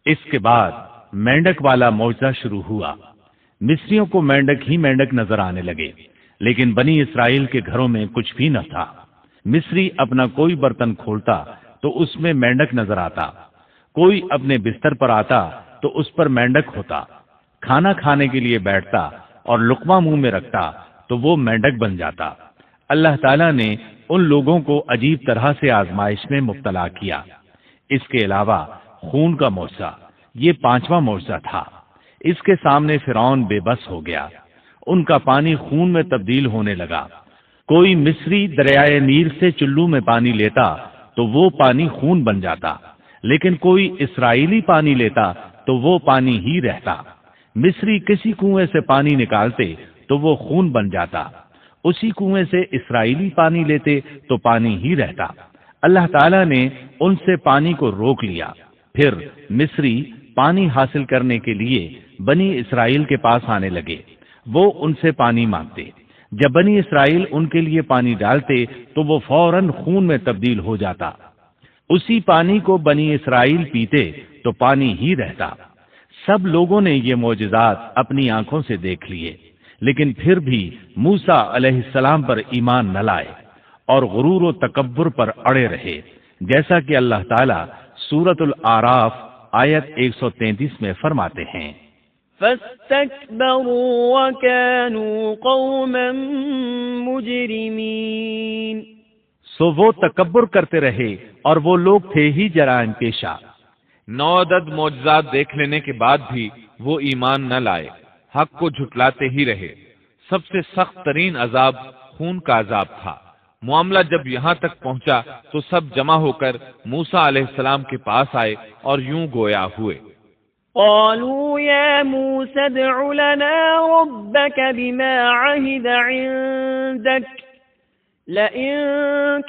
اس کے بعد مینڈک والا معجزہ شروع ہوا۔ مصریوں کو مینڈک ہی مینڈک نظر آنے لگے، لیکن بنی اسرائیل کے گھروں میں کچھ بھی نہ تھا۔ مصری اپنا کوئی برتن کھولتا تو اس میں مینڈک نظر آتا، کوئی اپنے بستر پر آتا تو اس پر مینڈک ہوتا، کھانا کھانے کے لیے بیٹھتا اور لقمہ منہ میں رکھتا تو وہ مینڈک بن جاتا۔ اللہ تعالیٰ نے ان لوگوں کو عجیب طرح سے آزمائش میں مبتلا کیا۔ اس کے علاوہ خون کا معجزہ، یہ 5واں معجزہ تھا۔ اس کے سامنے فرعون بے بس ہو گیا، ان کا پانی خون میں تبدیل ہونے لگا۔ کوئی مصری دریائے نیل سے چلو میں پانی لیتا تو وہ پانی خون بن جاتا، لیکن کوئی اسرائیلی پانی لیتا تو وہ پانی ہی رہتا۔ مصری کسی کنویں سے پانی نکالتے تو وہ خون بن جاتا، اسی کنویں سے اسرائیلی پانی لیتے تو پانی ہی رہتا۔ اللہ تعالیٰ نے ان سے پانی کو روک لیا۔ پھر مصری پانی حاصل کرنے کے لیے بنی اسرائیل کے پاس آنے لگے، وہ ان سے پانی مانگتے۔ جب بنی اسرائیل ان کے لیے پانی ڈالتے تو وہ فوراً خون میں تبدیل ہو جاتا۔ اسی پانی کو بنی اسرائیل پیتے تو پانی ہی رہتا۔ سب لوگوں نے یہ معجزات اپنی آنکھوں سے دیکھ لیے، لیکن پھر بھی موسیٰ علیہ السلام پر ایمان نہ لائے اور غرور و تکبر پر اڑے رہے، جیسا کہ اللہ تعالیٰ سورۃ الاعراف آیت 133 میں فرماتے ہیں، فاستكبروا وكانوا قوما مجرمين۔ سو وہ تکبر کرتے رہے اور وہ لوگ تھے ہی جرائم پیشہ۔ 9 عدد معجزات دیکھ لینے کے بعد بھی وہ ایمان نہ لائے، حق کو جھٹلاتے ہی رہے۔ سب سے سخت ترین عذاب خون کا عذاب تھا۔ معاملہ جب یہاں تک پہنچا تو سب جمع ہو کر موسیٰ علیہ السلام کے پاس آئے اور یوں گویا ہوئے، قالوا يا موسى ادع لنا ربك بما عهد عندك لئن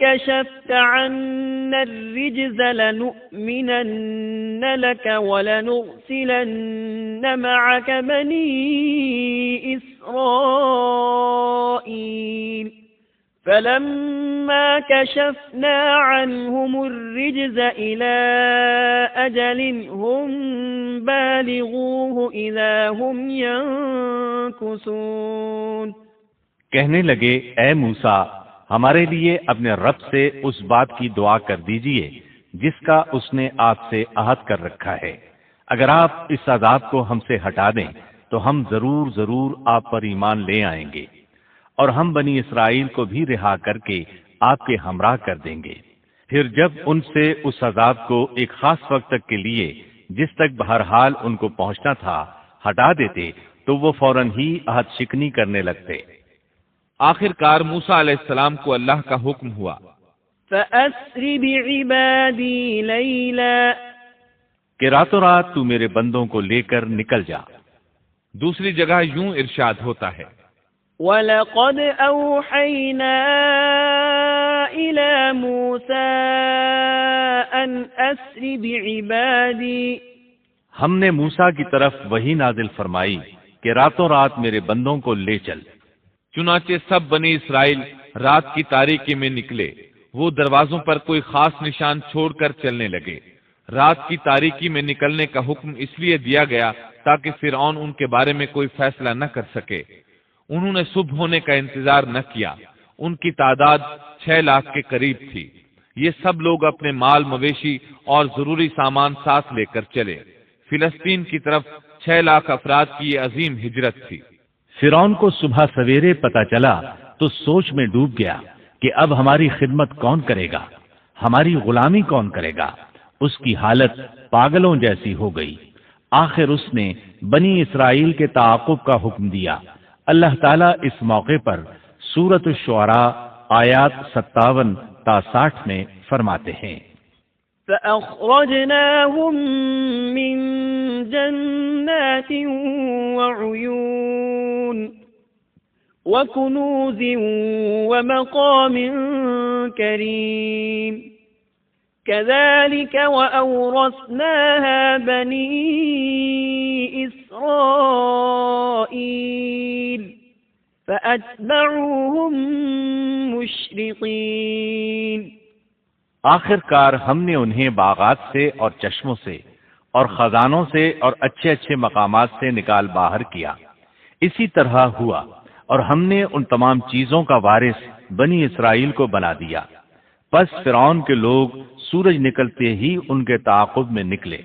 كشفت عنا الرجز لنؤمنن لك ولنرسلن معك بني إسرائيل فلما كشفنا عنهم الرجز إلى أجل هم بالغوه إذا هم ينكثون۔ کہنے لگے، اے موسیٰ، ہمارے لیے اپنے رب سے اس بات کی دعا کر دیجئے جس کا اس نے آپ سے عہد کر رکھا ہے۔ اگر آپ اس عذاب کو ہم سے ہٹا دیں تو ہم ضرور آپ پر ایمان لے آئیں گے، اور ہم بنی اسرائیل کو بھی رہا کر کے آپ کے ہمراہ کر دیں گے۔ پھر جب ان سے اس عذاب کو ایک خاص وقت تک کے لیے جس تک بہرحال ان کو پہنچنا تھا ہٹا دیتے تو وہ فوراً ہی عہد شکنی کرنے لگتے۔ آخر کار موسیٰ علیہ السلام کو اللہ کا حکم ہوا، فَأَسْرِ بِعِبَادِي لَيْلًا، کہ راتوں رات تو میرے بندوں کو لے کر نکل جا۔ دوسری جگہ یوں ارشاد ہوتا ہے، وَلَقَدْ أَوْحَيْنَا إِلَى مُوسَىٰ أَنْ أَسْرِ بِعِبَادِي، ہم نے موسیٰ کی طرف وحی نازل فرمائی کہ راتوں رات میرے بندوں کو لے چل۔ چنانچہ سب بنی اسرائیل رات کی تاریکی میں نکلے، وہ دروازوں پر کوئی خاص نشان چھوڑ کر چلنے لگے۔ رات کی تاریکی میں نکلنے کا حکم اس لیے دیا گیا تاکہ فرعون ان کے بارے میں کوئی فیصلہ نہ کر سکے۔ انہوں نے صبح ہونے کا انتظار نہ کیا۔ ان کی تعداد 6 لاکھ کے قریب تھی۔ یہ سب لوگ اپنے مال مویشی اور ضروری سامان ساتھ لے کر چلے۔ فلسطین کی طرف 6 لاکھ افراد کی یہ عظیم ہجرت تھی۔ فرعون کو صبح سویرے پتہ چلا تو سوچ میں ڈوب گیا کہ اب ہماری خدمت کون کرے گا، ہماری غلامی کون کرے گا۔ اس کی حالت پاگلوں جیسی ہو گئی۔ آخر اس نے بنی اسرائیل کے تعاقب کا حکم دیا۔ اللہ تعالیٰ اس موقع پر سورۃ الشعراء آیات 57 تا 60 میں فرماتے ہیں، فَأَخْرَجْنَاهُمْ مِنْ جَنَّاتٍ وَعُيُونٍ وَكُنُوزٍ وَمَقَامٍ كَرِيمٍ كَذَلِكَ وَأَوْرَثْنَاهَا بَنِي إِسْرَائِيلَ فَأَتْبَعُوهُمْ مُشْرِقِينَ۔ آخر کار ہم نے انہیں باغات سے اور چشموں سے اور خزانوں سے اور اچھے اچھے مقامات سے نکال باہر کیا۔ اسی طرح ہوا، اور ہم نے ان تمام چیزوں کا وارث بنی اسرائیل کو بنا دیا۔ پس فرعون کے لوگ سورج نکلتے ہی ان کے تعاقب میں نکلے،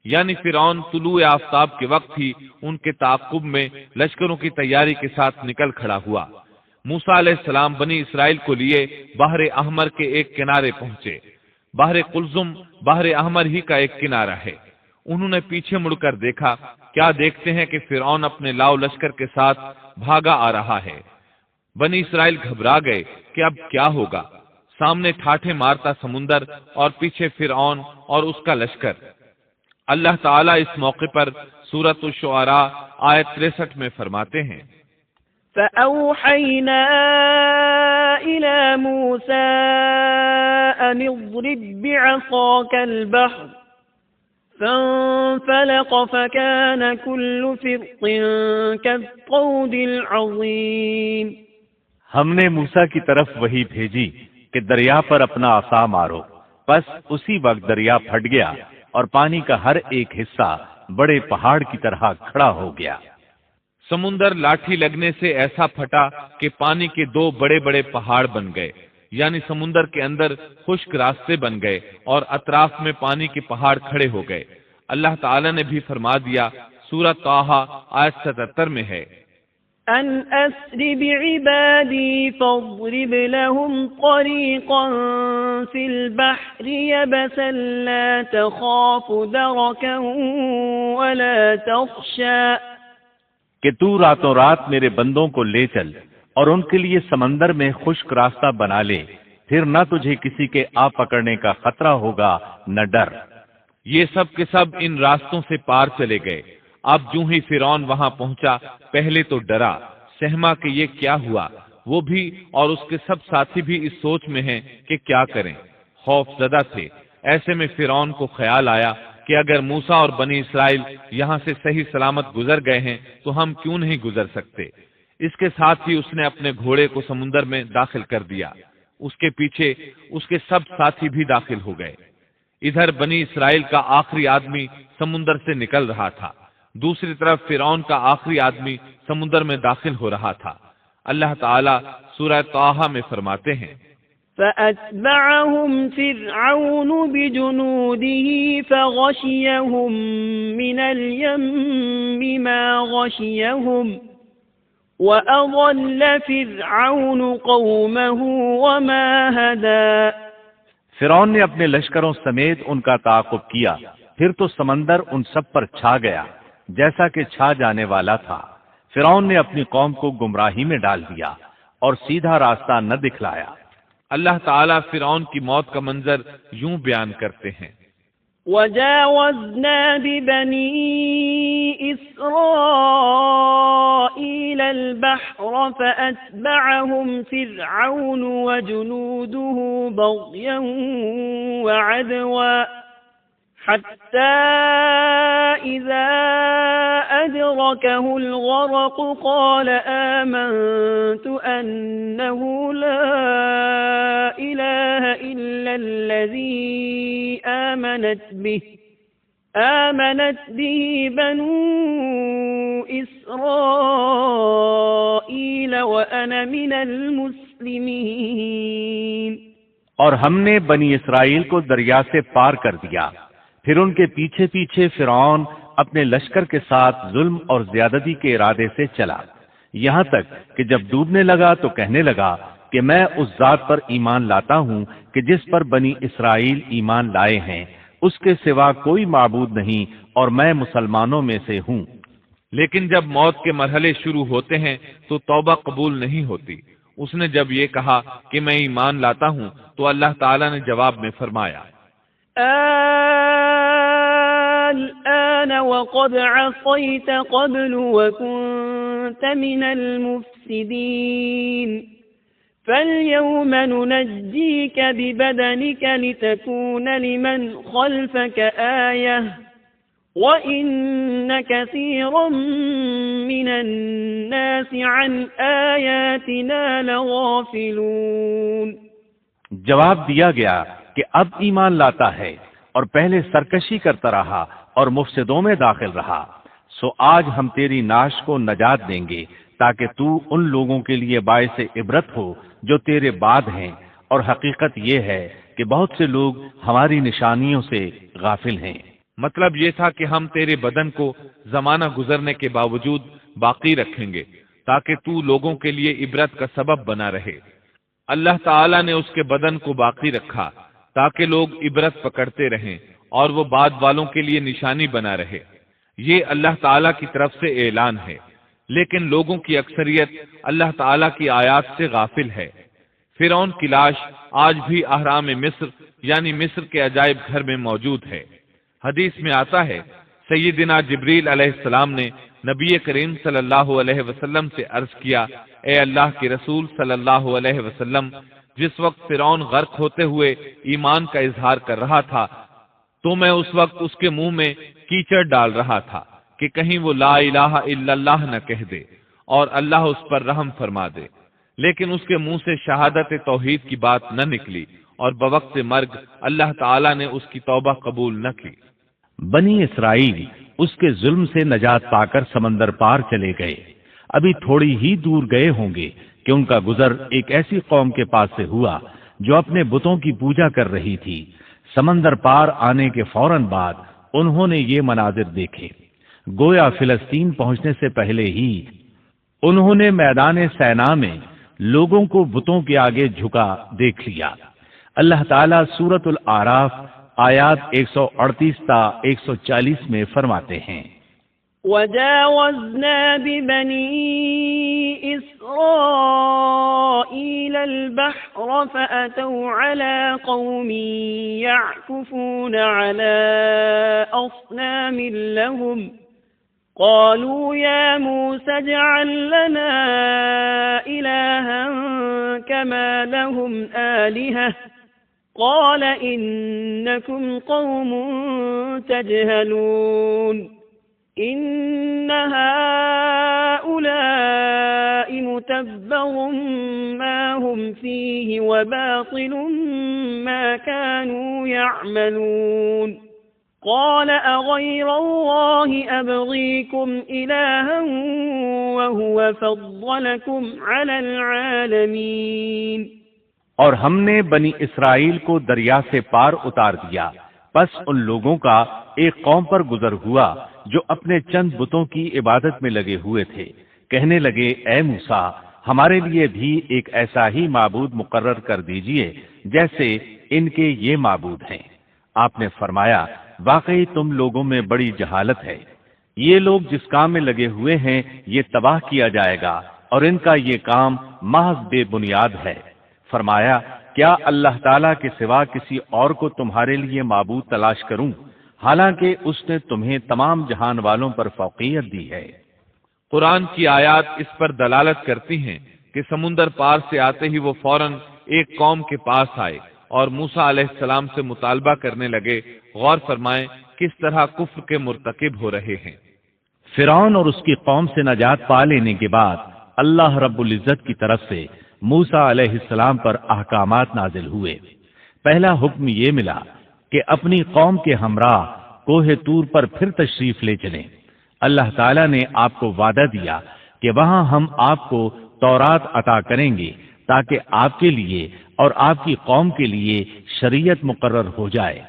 یعنی فرعون طلوع آفتاب کے وقت ہی ان کے تعاقب میں لشکروں کی تیاری کے ساتھ نکل کھڑا ہوا۔ موسیٰ علیہ السلام بنی اسرائیل کو لیے بحر احمر کے ایک کنارے پہنچے۔ بحر قلزم بحر احمر ہی کا ایک کنارہ ہے۔ انہوں نے پیچھے مڑ کر دیکھا، کیا دیکھتے ہیں کہ فرعون اپنے لاؤ لشکر کے ساتھ بھاگا آ رہا ہے۔ بنی اسرائیل گھبرا گئے کہ اب کیا ہوگا۔ سامنے ٹھاٹھے مارتا سمندر اور پیچھے فرعون اور اس کا لشکر۔ اللہ تعالیٰ اس موقع پر سورۃ الشعراء آیت 63 میں فرماتے ہیں، فأوحينا إلى موسى أن اضرب بعصاك البحر فانفلق فكان كل فرق كالطود العظيم۔ ہم نے موسیٰ کی طرف وحی بھیجی کہ دریا پر اپنا عصا مارو، پس اسی وقت دریا پھٹ گیا اور پانی کا ہر ایک حصہ بڑے پہاڑ کی طرح کھڑا ہو گیا۔ سمندر لاٹھی لگنے سے ایسا پھٹا کہ پانی کے دو بڑے بڑے پہاڑ بن گئے، یعنی سمندر کے اندر خشک راستے بن گئے اور اطراف میں پانی کے پہاڑ کھڑے ہو گئے۔ اللہ تعالیٰ نے بھی فرما دیا، سورۃ طٰہٰ آیت 77 میں ہے، أن أسر بعبادي فاضرب لهم طريقا في البحر يبسا لا تخاف دركا ولا تخشى، کہ تو راتوں رات میرے بندوں کو لے چل اور ان کے لیے سمندر میں خشک راستہ بنا لے، پھر نہ تجھے کسی کے آ پکڑنے کا خطرہ ہوگا نہ ڈر۔ یہ سب کے سب ان راستوں سے پار چلے گئے۔ اب جو ہی فرعون وہاں پہنچا، پہلے تو ڈرا، سہما کہ یہ کیا ہوا۔ وہ بھی اور اس کے سب ساتھی بھی اس سوچ میں ہیں کہ کیا کریں، خوف زدہ تھے۔ ایسے میں فرعون کو خیال آیا کہ اگر موسیٰ اور بنی اسرائیل یہاں سے صحیح سلامت گزر گئے ہیں تو ہم کیوں نہیں گزر سکتے۔ اس کے ساتھ ہی اس نے اپنے گھوڑے کو سمندر میں داخل کر دیا۔ اس کے پیچھے اس کے سب ساتھی بھی داخل ہو گئے۔ ادھر بنی اسرائیل کا آخری آدمی سمندر سے نکل رہا تھا، دوسری طرف فرعون کا آخری آدمی سمندر میں داخل ہو رہا تھا۔ اللہ تعالیٰ سورہ طٰہٰ میں فرماتے ہیں، فأتبعهم فرعون بجنوده فغشيهم من اليم ما غشيهم وأضل فرعون قومه وما هدى۔ فرعون نے اپنے لشکروں سمیت ان کا تعاقب کیا، پھر تو سمندر ان سب پر چھا گیا جیسا کہ چھا جانے والا تھا۔ فرعون نے اپنی قوم کو گمراہی میں ڈال دیا اور سیدھا راستہ نہ دکھلایا۔ اللہ تعالیٰ فرعون کی موت کا منظر یوں بیان کرتے ہیں، وجاوزنا ببني إسرائيل البحر فأتبعهم فرعون وجنوده بغيا وعدوا حتى إذا أدركه الغرق قال آمنت أنه لا إله إلا الذي آمنت به بنو إسرائيل وأنا من المسلمين۔ اور ہم نے بنی اسرائیل کو دریا سے پار کر دیا، پھر ان کے پیچھے پیچھے فرعون اپنے لشکر کے ساتھ ظلم اور زیادتی کے ارادے سے چلا، یہاں تک کہ جب ڈوبنے لگا تو کہنے لگا کہ میں اس ذات پر ایمان لاتا ہوں کہ جس پر بنی اسرائیل ایمان لائے ہیں، اس کے سوا کوئی معبود نہیں اور میں مسلمانوں میں سے ہوں۔ لیکن جب موت کے مرحلے شروع ہوتے ہیں تو توبہ قبول نہیں ہوتی۔ اس نے جب یہ کہا کہ میں ایمان لاتا ہوں تو اللہ تعالیٰ نے جواب میں فرمایا، الآن وقد عصيت قبل وكنت من المفسدين فاليوم ننجيك ببدنك لتكون لمن خلفك آية وإن كثيرا من الناس عن آياتنا لغافلون۔ جواب دیا گیا کہ اب ایمان لاتا ہے اور پہلے سرکشی کرتا رہا اور مفسدوں میں داخل رہا، سو آج ہم تیری ناش کو نجات دیں گے تاکہ تو ان لوگوں کے لیے باعث عبرت ہو جو تیرے بعد ہیں، اور حقیقت یہ ہے کہ بہت سے لوگ ہماری نشانیوں سے غافل ہیں۔ مطلب یہ تھا کہ ہم تیرے بدن کو زمانہ گزرنے کے باوجود باقی رکھیں گے تاکہ تو لوگوں کے لیے عبرت کا سبب بنا رہے۔ اللہ تعالیٰ نے اس کے بدن کو باقی رکھا تاکہ لوگ عبرت پکڑتے رہیں اور وہ بعد والوں کے لیے نشانی بنا رہے۔ یہ اللہ تعالیٰ کی طرف سے اعلان ہے، لیکن لوگوں کی اکثریت اللہ تعالیٰ کی آیات سے غافل ہے۔ فرعون کی لاش آج بھی اہرام مصر یعنی مصر کے عجائب گھر میں موجود ہے۔ حدیث میں آتا ہے سیدنا جبریل علیہ السلام نے نبی کریم صلی اللہ علیہ وسلم سے عرض کیا، اے اللہ کے رسول صلی اللہ علیہ وسلم، جس وقت فرعون غرق ہوتے ہوئے ایمان کا اظہار کر رہا تھا تو میں اس وقت اس کے منہ میں کیچڑ ڈال رہا تھا کہ کہیں وہ لا الہ الا اللہ نہ کہہ دے اور اللہ اس پر رحم فرما دے، لیکن اس کے منہ سے شہادت توحید کی بات نہ نکلی اور بوقت مرگ اللہ تعالیٰ نے اس کی توبہ قبول نہ کی۔ بنی اسرائیل اس کے ظلم سے نجات پا کر سمندر پار چلے گئے۔ ابھی تھوڑی ہی دور گئے ہوں گے کہ ان کا گزر ایک ایسی قوم کے پاس سے ہوا جو اپنے بتوں کی پوجا کر رہی تھی۔ سمندر پار آنے کے فوراً بعد انہوں نے یہ مناظر دیکھے، گویا فلسطین پہنچنے سے پہلے ہی انہوں نے میدان سینا میں لوگوں کو بتوں کے آگے جھکا دیکھ لیا۔ اللہ تعالیٰ سورۃ الاعراف آیات 138 تا 140 میں فرماتے ہیں، وَجَاوَزْنَا بِبَنِي إِسْرَائِيلَ الْبَحْرَ فَأَتَوْا عَلَى قَوْمٍ يَعْكُفُونَ عَلَى أَصْنَامٍ لَهُمْ قَالُوا يَا مُوسَى اجْعَل لَّنَا إِلَٰهًا كَمَا لَهُمْ آلِهَةٌ قَالَ إِنَّكُمْ قَوْمٌ تَجْهَلُونَ إِنَّ هَٰؤُلَاءِ مُتَبَّرٌ مَّا هُمْ فِيهِ وَبَاطِلٌ مَّا كَانُوا يَعْمَلُونَ قَالَ أَغَيْرَ اللَّهِ أَبْغِيكُمْ إِلَٰهًا وَهُوَ فَضَّلَكُمْ عَلَى الْعَالَمِينَ۔ اور ہم نے بنی اسرائیل کو دریا سے پار اتار دیا، پس ان لوگوں کا ایک قوم پر گزر ہوا جو اپنے چند بتوں کی عبادت میں لگے ہوئے تھے۔ کہنے لگے، اے موسیٰ، ہمارے لیے بھی ایک ایسا ہی معبود مقرر کر دیجئے جیسے ان کے یہ معبود ہیں۔ آپ نے فرمایا، واقعی تم لوگوں میں بڑی جہالت ہے، یہ لوگ جس کام میں لگے ہوئے ہیں یہ تباہ کیا جائے گا اور ان کا یہ کام محض بے بنیاد ہے۔ فرمایا، کیا اللہ تعالیٰ کے سوا کسی اور کو تمہارے لیے معبود تلاش کروں، حالانکہ اس نے تمہیں تمام جہان والوں پر فوقیت دی ہے۔ قرآن کی آیات اس پر دلالت کرتی ہیں کہ سمندر پار سے آتے ہی وہ فوراً ایک قوم کے پاس آئے اور موسیٰ علیہ السلام سے مطالبہ کرنے لگے۔ غور فرمائیں کس طرح کفر کے مرتکب ہو رہے ہیں۔ فرعون اور اس کی قوم سے نجات پا لینے کے بعد اللہ رب العزت کی طرف سے موسیٰ علیہ السلام پر احکامات نازل ہوئے۔ پہلا حکم یہ ملا کہ اپنی قوم کے ہمراہ کوہ طور پر پھر تشریف لے چلیں۔ اللہ تعالیٰ نے آپ کو وعدہ دیا کہ وہاں ہم آپ کو تورات عطا کریں گے تاکہ آپ کے لیے اور آپ کی قوم کے لیے شریعت مقرر ہو جائے۔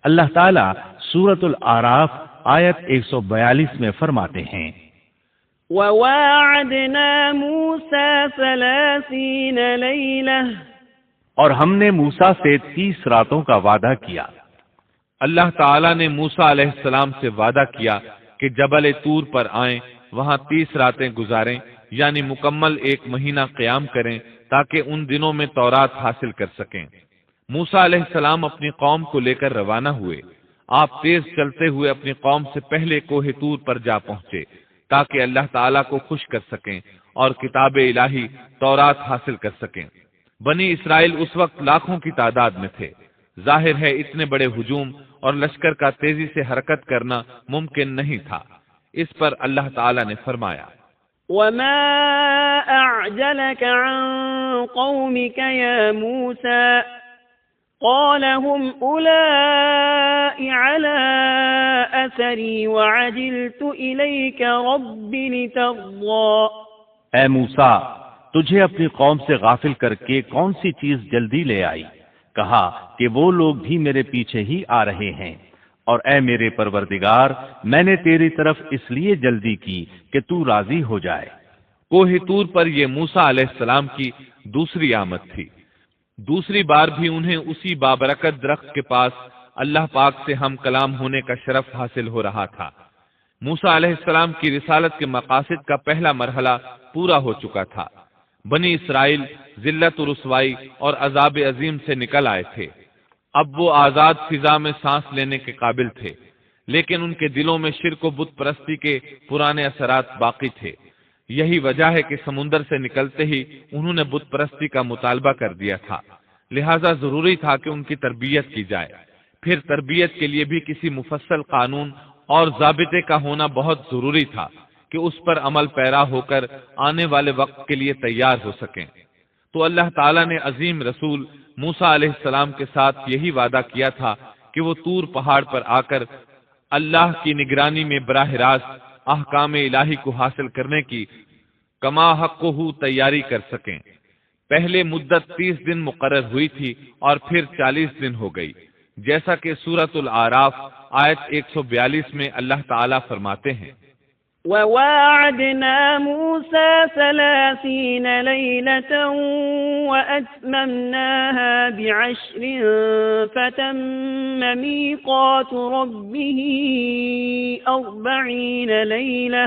اللہ تعالیٰ سورۃ الاعراف آیت 142 میں فرماتے ہیں، وَوَاعَدْنَا مُوسَىٰ 30 لَيْلَةً اور ہم نے موسیٰ سے 30 راتوں کا وعدہ کیا۔ اللہ تعالیٰ نے موسیٰ علیہ السلام سے وعدہ کیا کہ جبل طور پر آئیں، وہاں 30 راتیں گزاریں، یعنی مکمل 1 مہینہ قیام کریں تاکہ ان دنوں میں تورات حاصل کر سکیں۔ موسیٰ علیہ السلام اپنی قوم کو لے کر روانہ ہوئے۔ آپ تیز چلتے ہوئے اپنی قوم سے پہلے کوہ طور پر جا پہنچے تاکہ اللہ تعالیٰ کو خوش کر سکیں اور کتاب الہی تورات حاصل کر سکیں۔ بنی اسرائیل اس وقت لاکھوں کی تعداد میں تھے۔ ظاہر ہے اتنے بڑے ہجوم اور لشکر کا تیزی سے حرکت کرنا ممکن نہیں تھا۔ اس پر اللہ تعالیٰ نے فرمایا، وَمَا أَعْجَلَكَ عَن قَوْمِكَ يَا مُوسَىٰ قَالَ هُمْ أُولَٰئِ آثري وعجلت إليك رب لترضى۔ اے موسیٰ، تجھے اپنی قوم سے غافل کر کے کون سی چیز جلدی لے آئی؟ کہا کہ وہ لوگ بھی میرے پیچھے ہی آ رہے ہیں، اور اے میرے پروردگار، میں نے تیری طرف اس لیے جلدی کی کہ تو راضی ہو جائے۔ کوہ طور پر یہ موسیٰ علیہ السلام کی دوسری آمد تھی۔ دوسری بار بھی انہیں اسی بابرکت درخت کے پاس اللہ پاک سے ہم کلام ہونے کا شرف حاصل ہو رہا تھا۔ موسیٰ علیہ السلام کی رسالت کے مقاصد کا پہلا مرحلہ پورا ہو چکا تھا۔ بنی اسرائیل ذلت و رسوائی اور عذاب عظیم سے نکل آئے تھے۔ اب وہ آزاد فضا میں سانس لینے کے قابل تھے، لیکن ان کے دلوں میں شرک و بت پرستی کے پرانے اثرات باقی تھے۔ یہی وجہ ہے کہ سمندر سے نکلتے ہی انہوں نے بت پرستی کا مطالبہ کر دیا تھا، لہذا ضروری تھا کہ ان کی تربیت کی جائے۔ پھر تربیت کے لیے بھی کسی مفصل قانون اور ضابطے کا ہونا بہت ضروری تھا کہ اس پر عمل پیرا ہو کر آنے والے وقت کے لیے تیار ہو سکیں۔ تو اللہ تعالیٰ نے عظیم رسول موسیٰ علیہ السلام کے ساتھ یہی وعدہ کیا تھا کہ وہ طور پہاڑ پر آ کر اللہ کی نگرانی میں براہ راست احکام الہی کو حاصل کرنے کی کما حق ہو تیاری کر سکیں۔ پہلے مدت 30 دن مقرر ہوئی تھی اور پھر 40 دن ہو گئی، جیسا کہ سورۃ الاعراف آیت 142 میں اللہ تعالیٰ فرماتے ہیں، وواعدنا موسى 30 ليلة وأتممناها ب10 فتم ميقات ربه 40 ليلة۔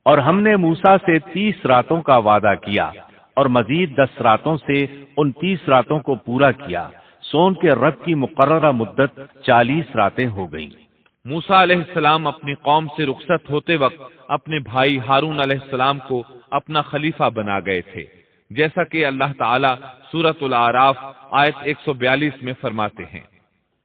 اور ہم نے موسیٰ سے 30 راتوں کا وعدہ کیا اور مزید 10 راتوں سے ان 30 راتوں کو پورا کیا، سو ان کے رب کی مقررہ مدت 40 راتیں ہو گئیں۔ موسیٰ علیہ السلام اپنی قوم سے رخصت ہوتے وقت اپنے بھائی ہارون علیہ السلام کو اپنا خلیفہ بنا گئے تھے، جیسا کہ اللہ تعالیٰ سورۃ الاعراف آیت 142 میں فرماتے ہیں،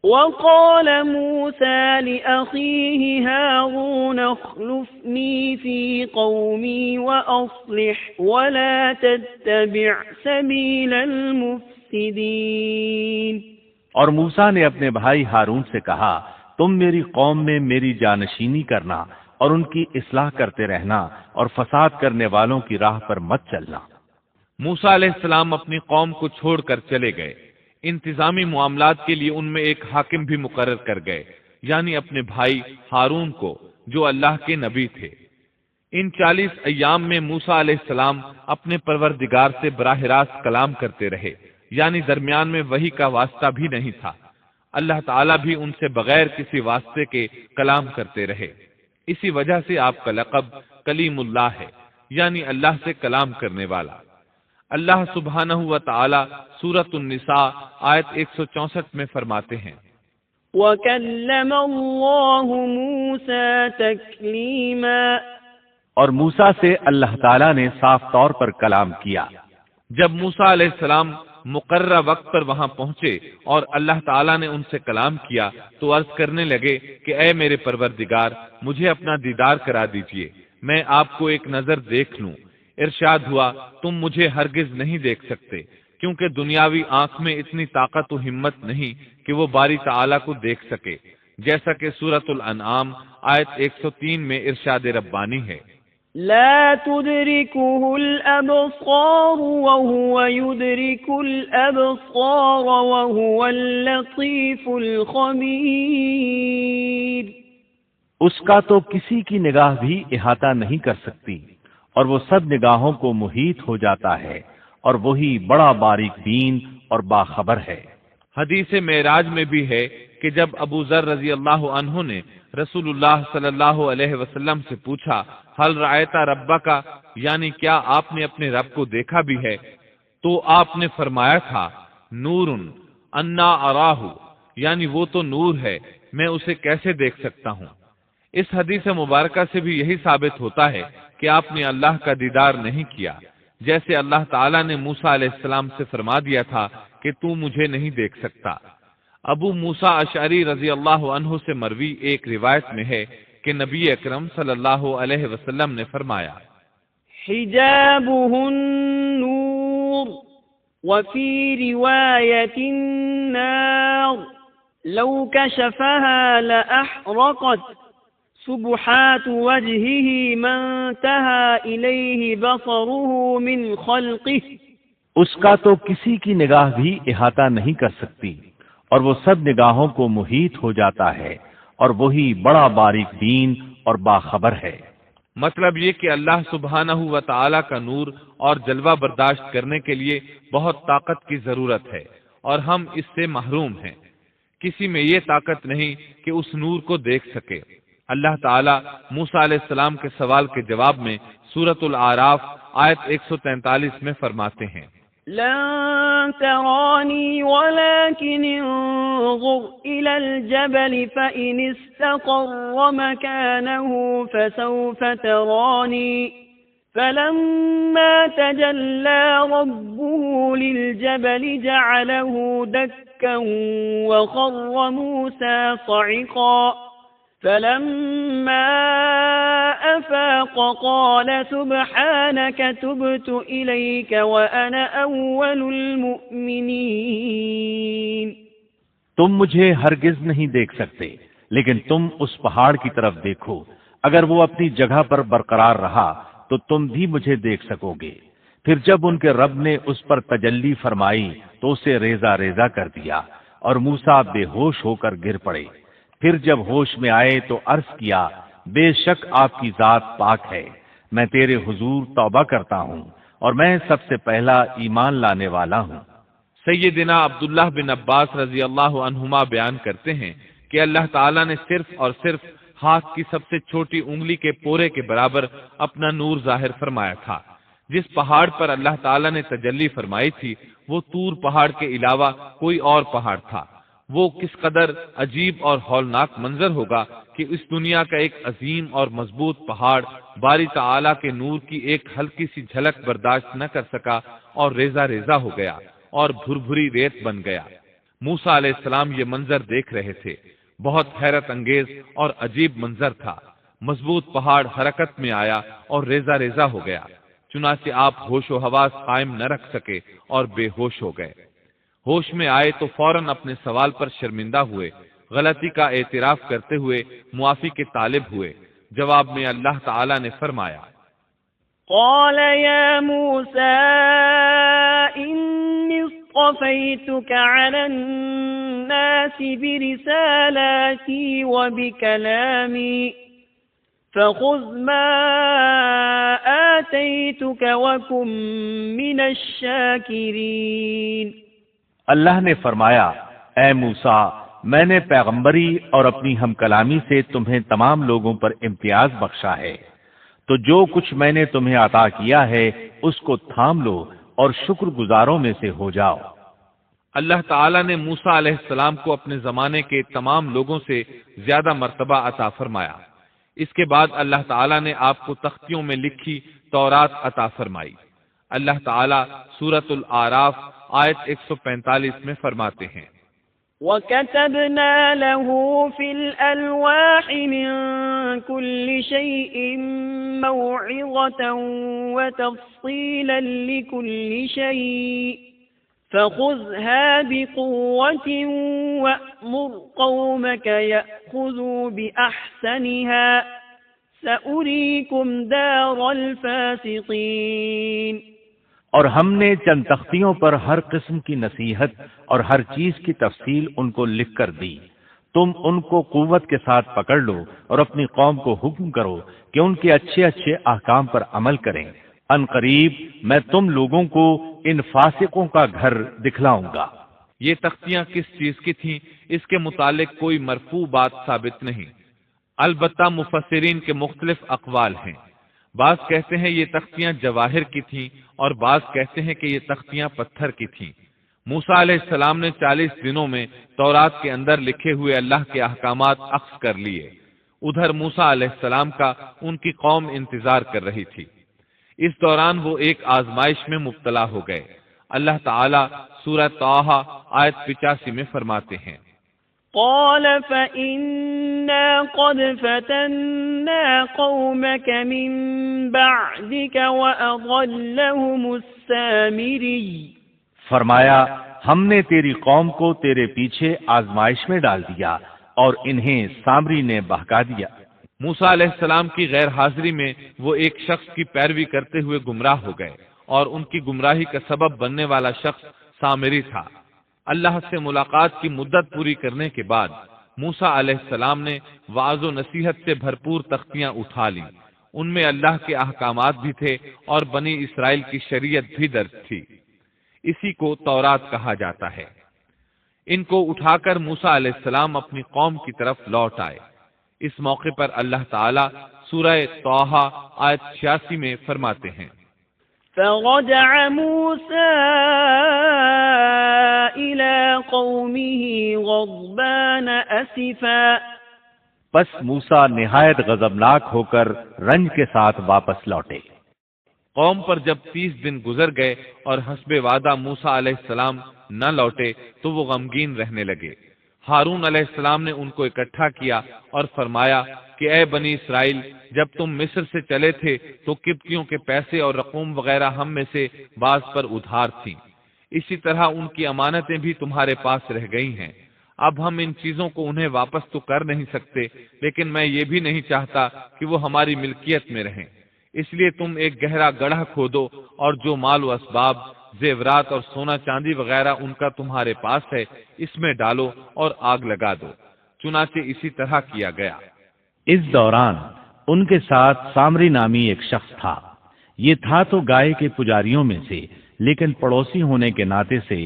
وقال موسى لأخيه هارون اخلفني في قومي وأصلح ولا تتبع سبيل المفسدين۔ اور موسیٰ نے اپنے بھائی ہارون سے کہا، تم میری قوم میں میری جانشینی کرنا اور ان کی اصلاح کرتے رہنا اور فساد کرنے والوں کی راہ پر مت چلنا۔ موسیٰ علیہ السلام اپنی قوم کو چھوڑ کر چلے گئے۔ انتظامی معاملات کے لیے ان میں ایک حاکم بھی مقرر کر گئے، یعنی اپنے بھائی ہارون کو، جو اللہ کے نبی تھے۔ ان 40 ایام میں موسیٰ علیہ السلام اپنے پروردگار سے براہ راست کلام کرتے رہے، یعنی درمیان میں وحی کا واسطہ بھی نہیں تھا۔ اللہ تعالیٰ بھی ان سے بغیر کسی واسطے کے کلام کرتے رہے۔ اسی وجہ سے آپ کا لقب کلیم اللہ ہے، یعنی اللہ سے کلام کرنے والا۔ اللہ سبحانہ و تعالی سورۃ النساء آیت 164 میں فرماتے ہیں، وَكَلَّمَ اللَّهُ مُوسَى تَكْلِيمًا۔ اور موسیٰ سے اللہ تعالیٰ نے صاف طور پر کلام کیا۔ جب موسیٰ علیہ السلام مقررہ وقت پر وہاں پہنچے اور اللہ تعالیٰ نے ان سے کلام کیا تو عرض کرنے لگے کہ اے میرے پروردگار، مجھے اپنا دیدار کرا دیجئے، میں آپ کو ایک نظر دیکھ لوں۔ ارشاد ہوا، تم مجھے ہرگز نہیں دیکھ سکتے، کیونکہ دنیاوی آنکھ میں اتنی طاقت و ہمت نہیں کہ وہ باری تعالیٰ کو دیکھ سکے، جیسا کہ سورۃ الانعام آیت 103 میں ارشاد ربانی ہے، لا تدركه الأبصار وهو يدرك الأبصار وهو اللطيف الخبير۔ اس کا تو کسی کی نگاہ بھی احاطہ نہیں کر سکتی، اور وہ سب نگاہوں کو محیط ہو جاتا ہے، اور وہی بڑا باریک بین اور باخبر ہے۔ حدیث معراج میں بھی ہے کہ جب ابو ذر رضی اللہ عنہ نے رسول اللہ صلی اللہ علیہ وسلم سے پوچھا، حل رأیت ربک، یعنی کیا آپ نے اپنے رب کو دیکھا بھی ہے، تو آپ نے فرمایا تھا، نور انا اراہ، یعنی وہ تو نور ہے، میں اسے کیسے دیکھ سکتا ہوں۔ اس حدیث مبارکہ سے بھی یہی ثابت ہوتا ہے کہ آپ نے اللہ کا دیدار نہیں کیا، جیسے اللہ تعالیٰ نے موسیٰ علیہ السلام سے فرما دیا تھا کہ تو مجھے نہیں دیکھ سکتا۔ ابو موسیٰ اشعری رضی اللہ عنہ سے مروی ایک روایت میں ہے کہ نبی اکرم صلی اللہ علیہ وسلم نے فرمایا، حجابه النور وفي رواية النار لو كشفها لأحرقت سبحات وجهه ما انتهى إليه بصره من خلقه اس کا تو کسی کی نگاہ بھی احاطہ نہیں کر سکتی، اور وہ سب نگاہوں کو محیط ہو جاتا ہے، اور وہی بڑا باریک بین اور باخبر ہے۔ مطلب یہ کہ اللہ سبحانہ و تعالی کا نور اور جلوہ برداشت کرنے کے لیے بہت طاقت کی ضرورت ہے، اور ہم اس سے محروم ہیں۔ کسی میں یہ طاقت نہیں کہ اس نور کو دیکھ سکے۔ اللہ تعالی موسیٰ علیہ السلام کے سوال کے جواب میں سورۃ الاعراف آیت 143 میں فرماتے ہیں، لن تراني ولكن انظر إلى الجبل فإن استقر مكانه فسوف تراني فلما تجلى ربه للجبل جعله دكا وخر موسى صعقا فلما أفاق قال سبحانك تبت إليك وأنا أول المؤمنين۔ تم مجھے ہرگز نہیں دیکھ سکتے، لیکن تم اس پہاڑ کی طرف دیکھو، اگر وہ اپنی جگہ پر برقرار رہا تو تم بھی مجھے دیکھ سکو گے۔ پھر جب ان کے رب نے اس پر تجلی فرمائی تو اسے ریزہ ریزہ کر دیا، اور موسیٰ بے ہوش ہو کر گر پڑے۔ پھر جب ہوش میں آئے تو عرض کیا، بے شک آپ کی ذات پاک ہے، میں تیرے حضور توبہ کرتا ہوں، اور میں سب سے پہلا ایمان لانے والا ہوں۔ سیدنا عبداللہ بن عباس رضی اللہ عنہما بیان کرتے ہیں کہ اللہ تعالیٰ نے صرف اور صرف ہاتھ کی سب سے چھوٹی انگلی کے پورے کے برابر اپنا نور ظاہر فرمایا تھا۔ جس پہاڑ پر اللہ تعالیٰ نے تجلی فرمائی تھی وہ طور پہاڑ کے علاوہ کوئی اور پہاڑ تھا۔ وہ کس قدر عجیب اور ہولناک منظر ہوگا کہ اس دنیا کا ایک عظیم اور مضبوط پہاڑ باری تعالیٰ کے نور کی ایک ہلکی سی جھلک برداشت نہ کر سکا اور ریزہ ریزہ ہو گیا اور بھربھری ریت بن گیا۔ موسیٰ علیہ السلام یہ منظر دیکھ رہے تھے، بہت حیرت انگیز اور عجیب منظر تھا۔ مضبوط پہاڑ حرکت میں آیا اور ریزہ ریزہ ہو گیا، چنانچہ آپ ہوش و حواس قائم نہ رکھ سکے اور بے ہوش ہو گئے۔ ہوش میں آئے تو فوراً اپنے سوال پر شرمندہ ہوئے، غلطی کا اعتراف کرتے ہوئے معافی کے طالب ہوئے۔ جواب میں اللہ تعالی نے فرمایا، قال يا موسى إني اصطفيتك على الناس برسالاتي وبكلامي فخذ ما آتيتك وكن من الشاكرين۔ اللہ نے فرمایا، اے موسیٰ، میں نے پیغمبری اور اپنی ہم کلامی سے تمہیں تمام لوگوں پر امتیاز بخشا ہے، تو جو کچھ میں نے تمہیں عطا کیا ہے اس کو تھام لو اور شکر گزاروں میں سے ہو جاؤ۔ اللہ تعالیٰ نے موسیٰ علیہ السلام کو اپنے زمانے کے تمام لوگوں سے زیادہ مرتبہ عطا فرمایا۔ اس کے بعد اللہ تعالیٰ نے آپ کو تختیوں میں لکھی تورات عطا فرمائی۔ اللہ تعالیٰ سورۃ الاعراف آیت 145 میں فرماتے ہیں، وَكَتَبْنَا لَهُ فِي الْأَلْوَاحِ مِنْ كُلِّ شَيْءٍ مَوْعِظَةً وَتَفْصِيلًا لِكُلِّ شَيْءٍ فَخُذْهَا بِقُوَّةٍ وَأْمُرْ قَوْمَكَ يَأْخُذُوا بِأَحْسَنِهَا سَأُرِيكُمْ دَارَ الْفَاسِقِينَ۔ اور ہم نے چند تختیوں پر ہر قسم کی نصیحت اور ہر چیز کی تفصیل ان کو لکھ کر دی، تم ان کو قوت کے ساتھ پکڑ لو اور اپنی قوم کو حکم کرو کہ ان کے اچھے اچھے احکام پر عمل کریں، ان قریب میں تم لوگوں کو ان فاسقوں کا گھر دکھلاؤں گا۔ یہ تختیاں کس چیز کی تھیں اس کے متعلق کوئی مرفوع بات ثابت نہیں، البتہ مفسرین کے مختلف اقوال ہیں۔ بعض کہتے ہیں یہ تختیاں جواہر کی تھیں اور بعض کہتے ہیں کہ یہ تختیاں پتھر کی تھیں۔ موسیٰ علیہ السلام نے 40 دنوں میں تورات کے اندر لکھے ہوئے اللہ کے احکامات اخذ کر لیے۔ ادھر موسیٰ علیہ السلام کا ان کی قوم انتظار کر رہی تھی۔ اس دوران وہ ایک آزمائش میں مبتلا ہو گئے۔ اللہ تعالیٰ سورہ طٰہٰ آیت 85 میں فرماتے ہیں، قال فإنا قد فتنا قومك من بعدك وأضلهم السامري۔ فرمایا، ہم نے تیری قوم کو تیرے پیچھے آزمائش میں ڈال دیا اور انہیں سامری نے بہکا دیا۔ موسیٰ علیہ السلام کی غیر حاضری میں وہ ایک شخص کی پیروی کرتے ہوئے گمراہ ہو گئے، اور ان کی گمراہی کا سبب بننے والا شخص سامری تھا۔ اللہ سے ملاقات کی مدت پوری کرنے کے بعد موسیٰ علیہ السلام نے وعظ و نصیحت سے بھرپور تختیاں اٹھا لیں، ان میں اللہ کے احکامات بھی تھے اور بنی اسرائیل کی شریعت بھی درج تھی، اسی کو تورات کہا جاتا ہے۔ ان کو اٹھا کر موسیٰ علیہ السلام اپنی قوم کی طرف لوٹ آئے۔ اس موقع پر اللہ تعالی سورہ طٰہٰ آیت 86 میں فرماتے ہیں، فرجع موسى إلى قومه غضبان أسفا، پس موسیٰ نہایت غضبناک ہو کر رنج کے ساتھ واپس لوٹے۔ قوم پر جب 30 دن گزر گئے اور حسب وعدہ موسیٰ علیہ السلام نہ لوٹے تو وہ غمگین رہنے لگے۔ ہارون علیہ السلام نے ان کو اکٹھا کیا اور فرمایا کہ اے بنی اسرائیل، جب تم مصر سے چلے تھے تو قبطیوں کے پیسے اور رقوم وغیرہ ہم میں سے بعض پر ادھار تھیں، اسی طرح ان کی امانتیں بھی تمہارے پاس رہ گئی ہیں۔ اب ہم ان چیزوں کو انہیں واپس تو کر نہیں سکتے، لیکن میں یہ بھی نہیں چاہتا کہ وہ ہماری ملکیت میں رہیں، اس لیے تم ایک گہرا گڑھا کھودو اور جو مال و اسباب، زیورات اور سونا چاندی وغیرہ ان کا تمہارے پاس ہے اس میں ڈالو اور آگ لگا دو۔ چنانچہ اسی طرح کیا گیا۔ اس دوران ان کے ساتھ سامری نامی ایک شخص تھا۔ یہ تھا تو گائے کے پجاریوں میں سے، لیکن پڑوسی ہونے کے ناطے سے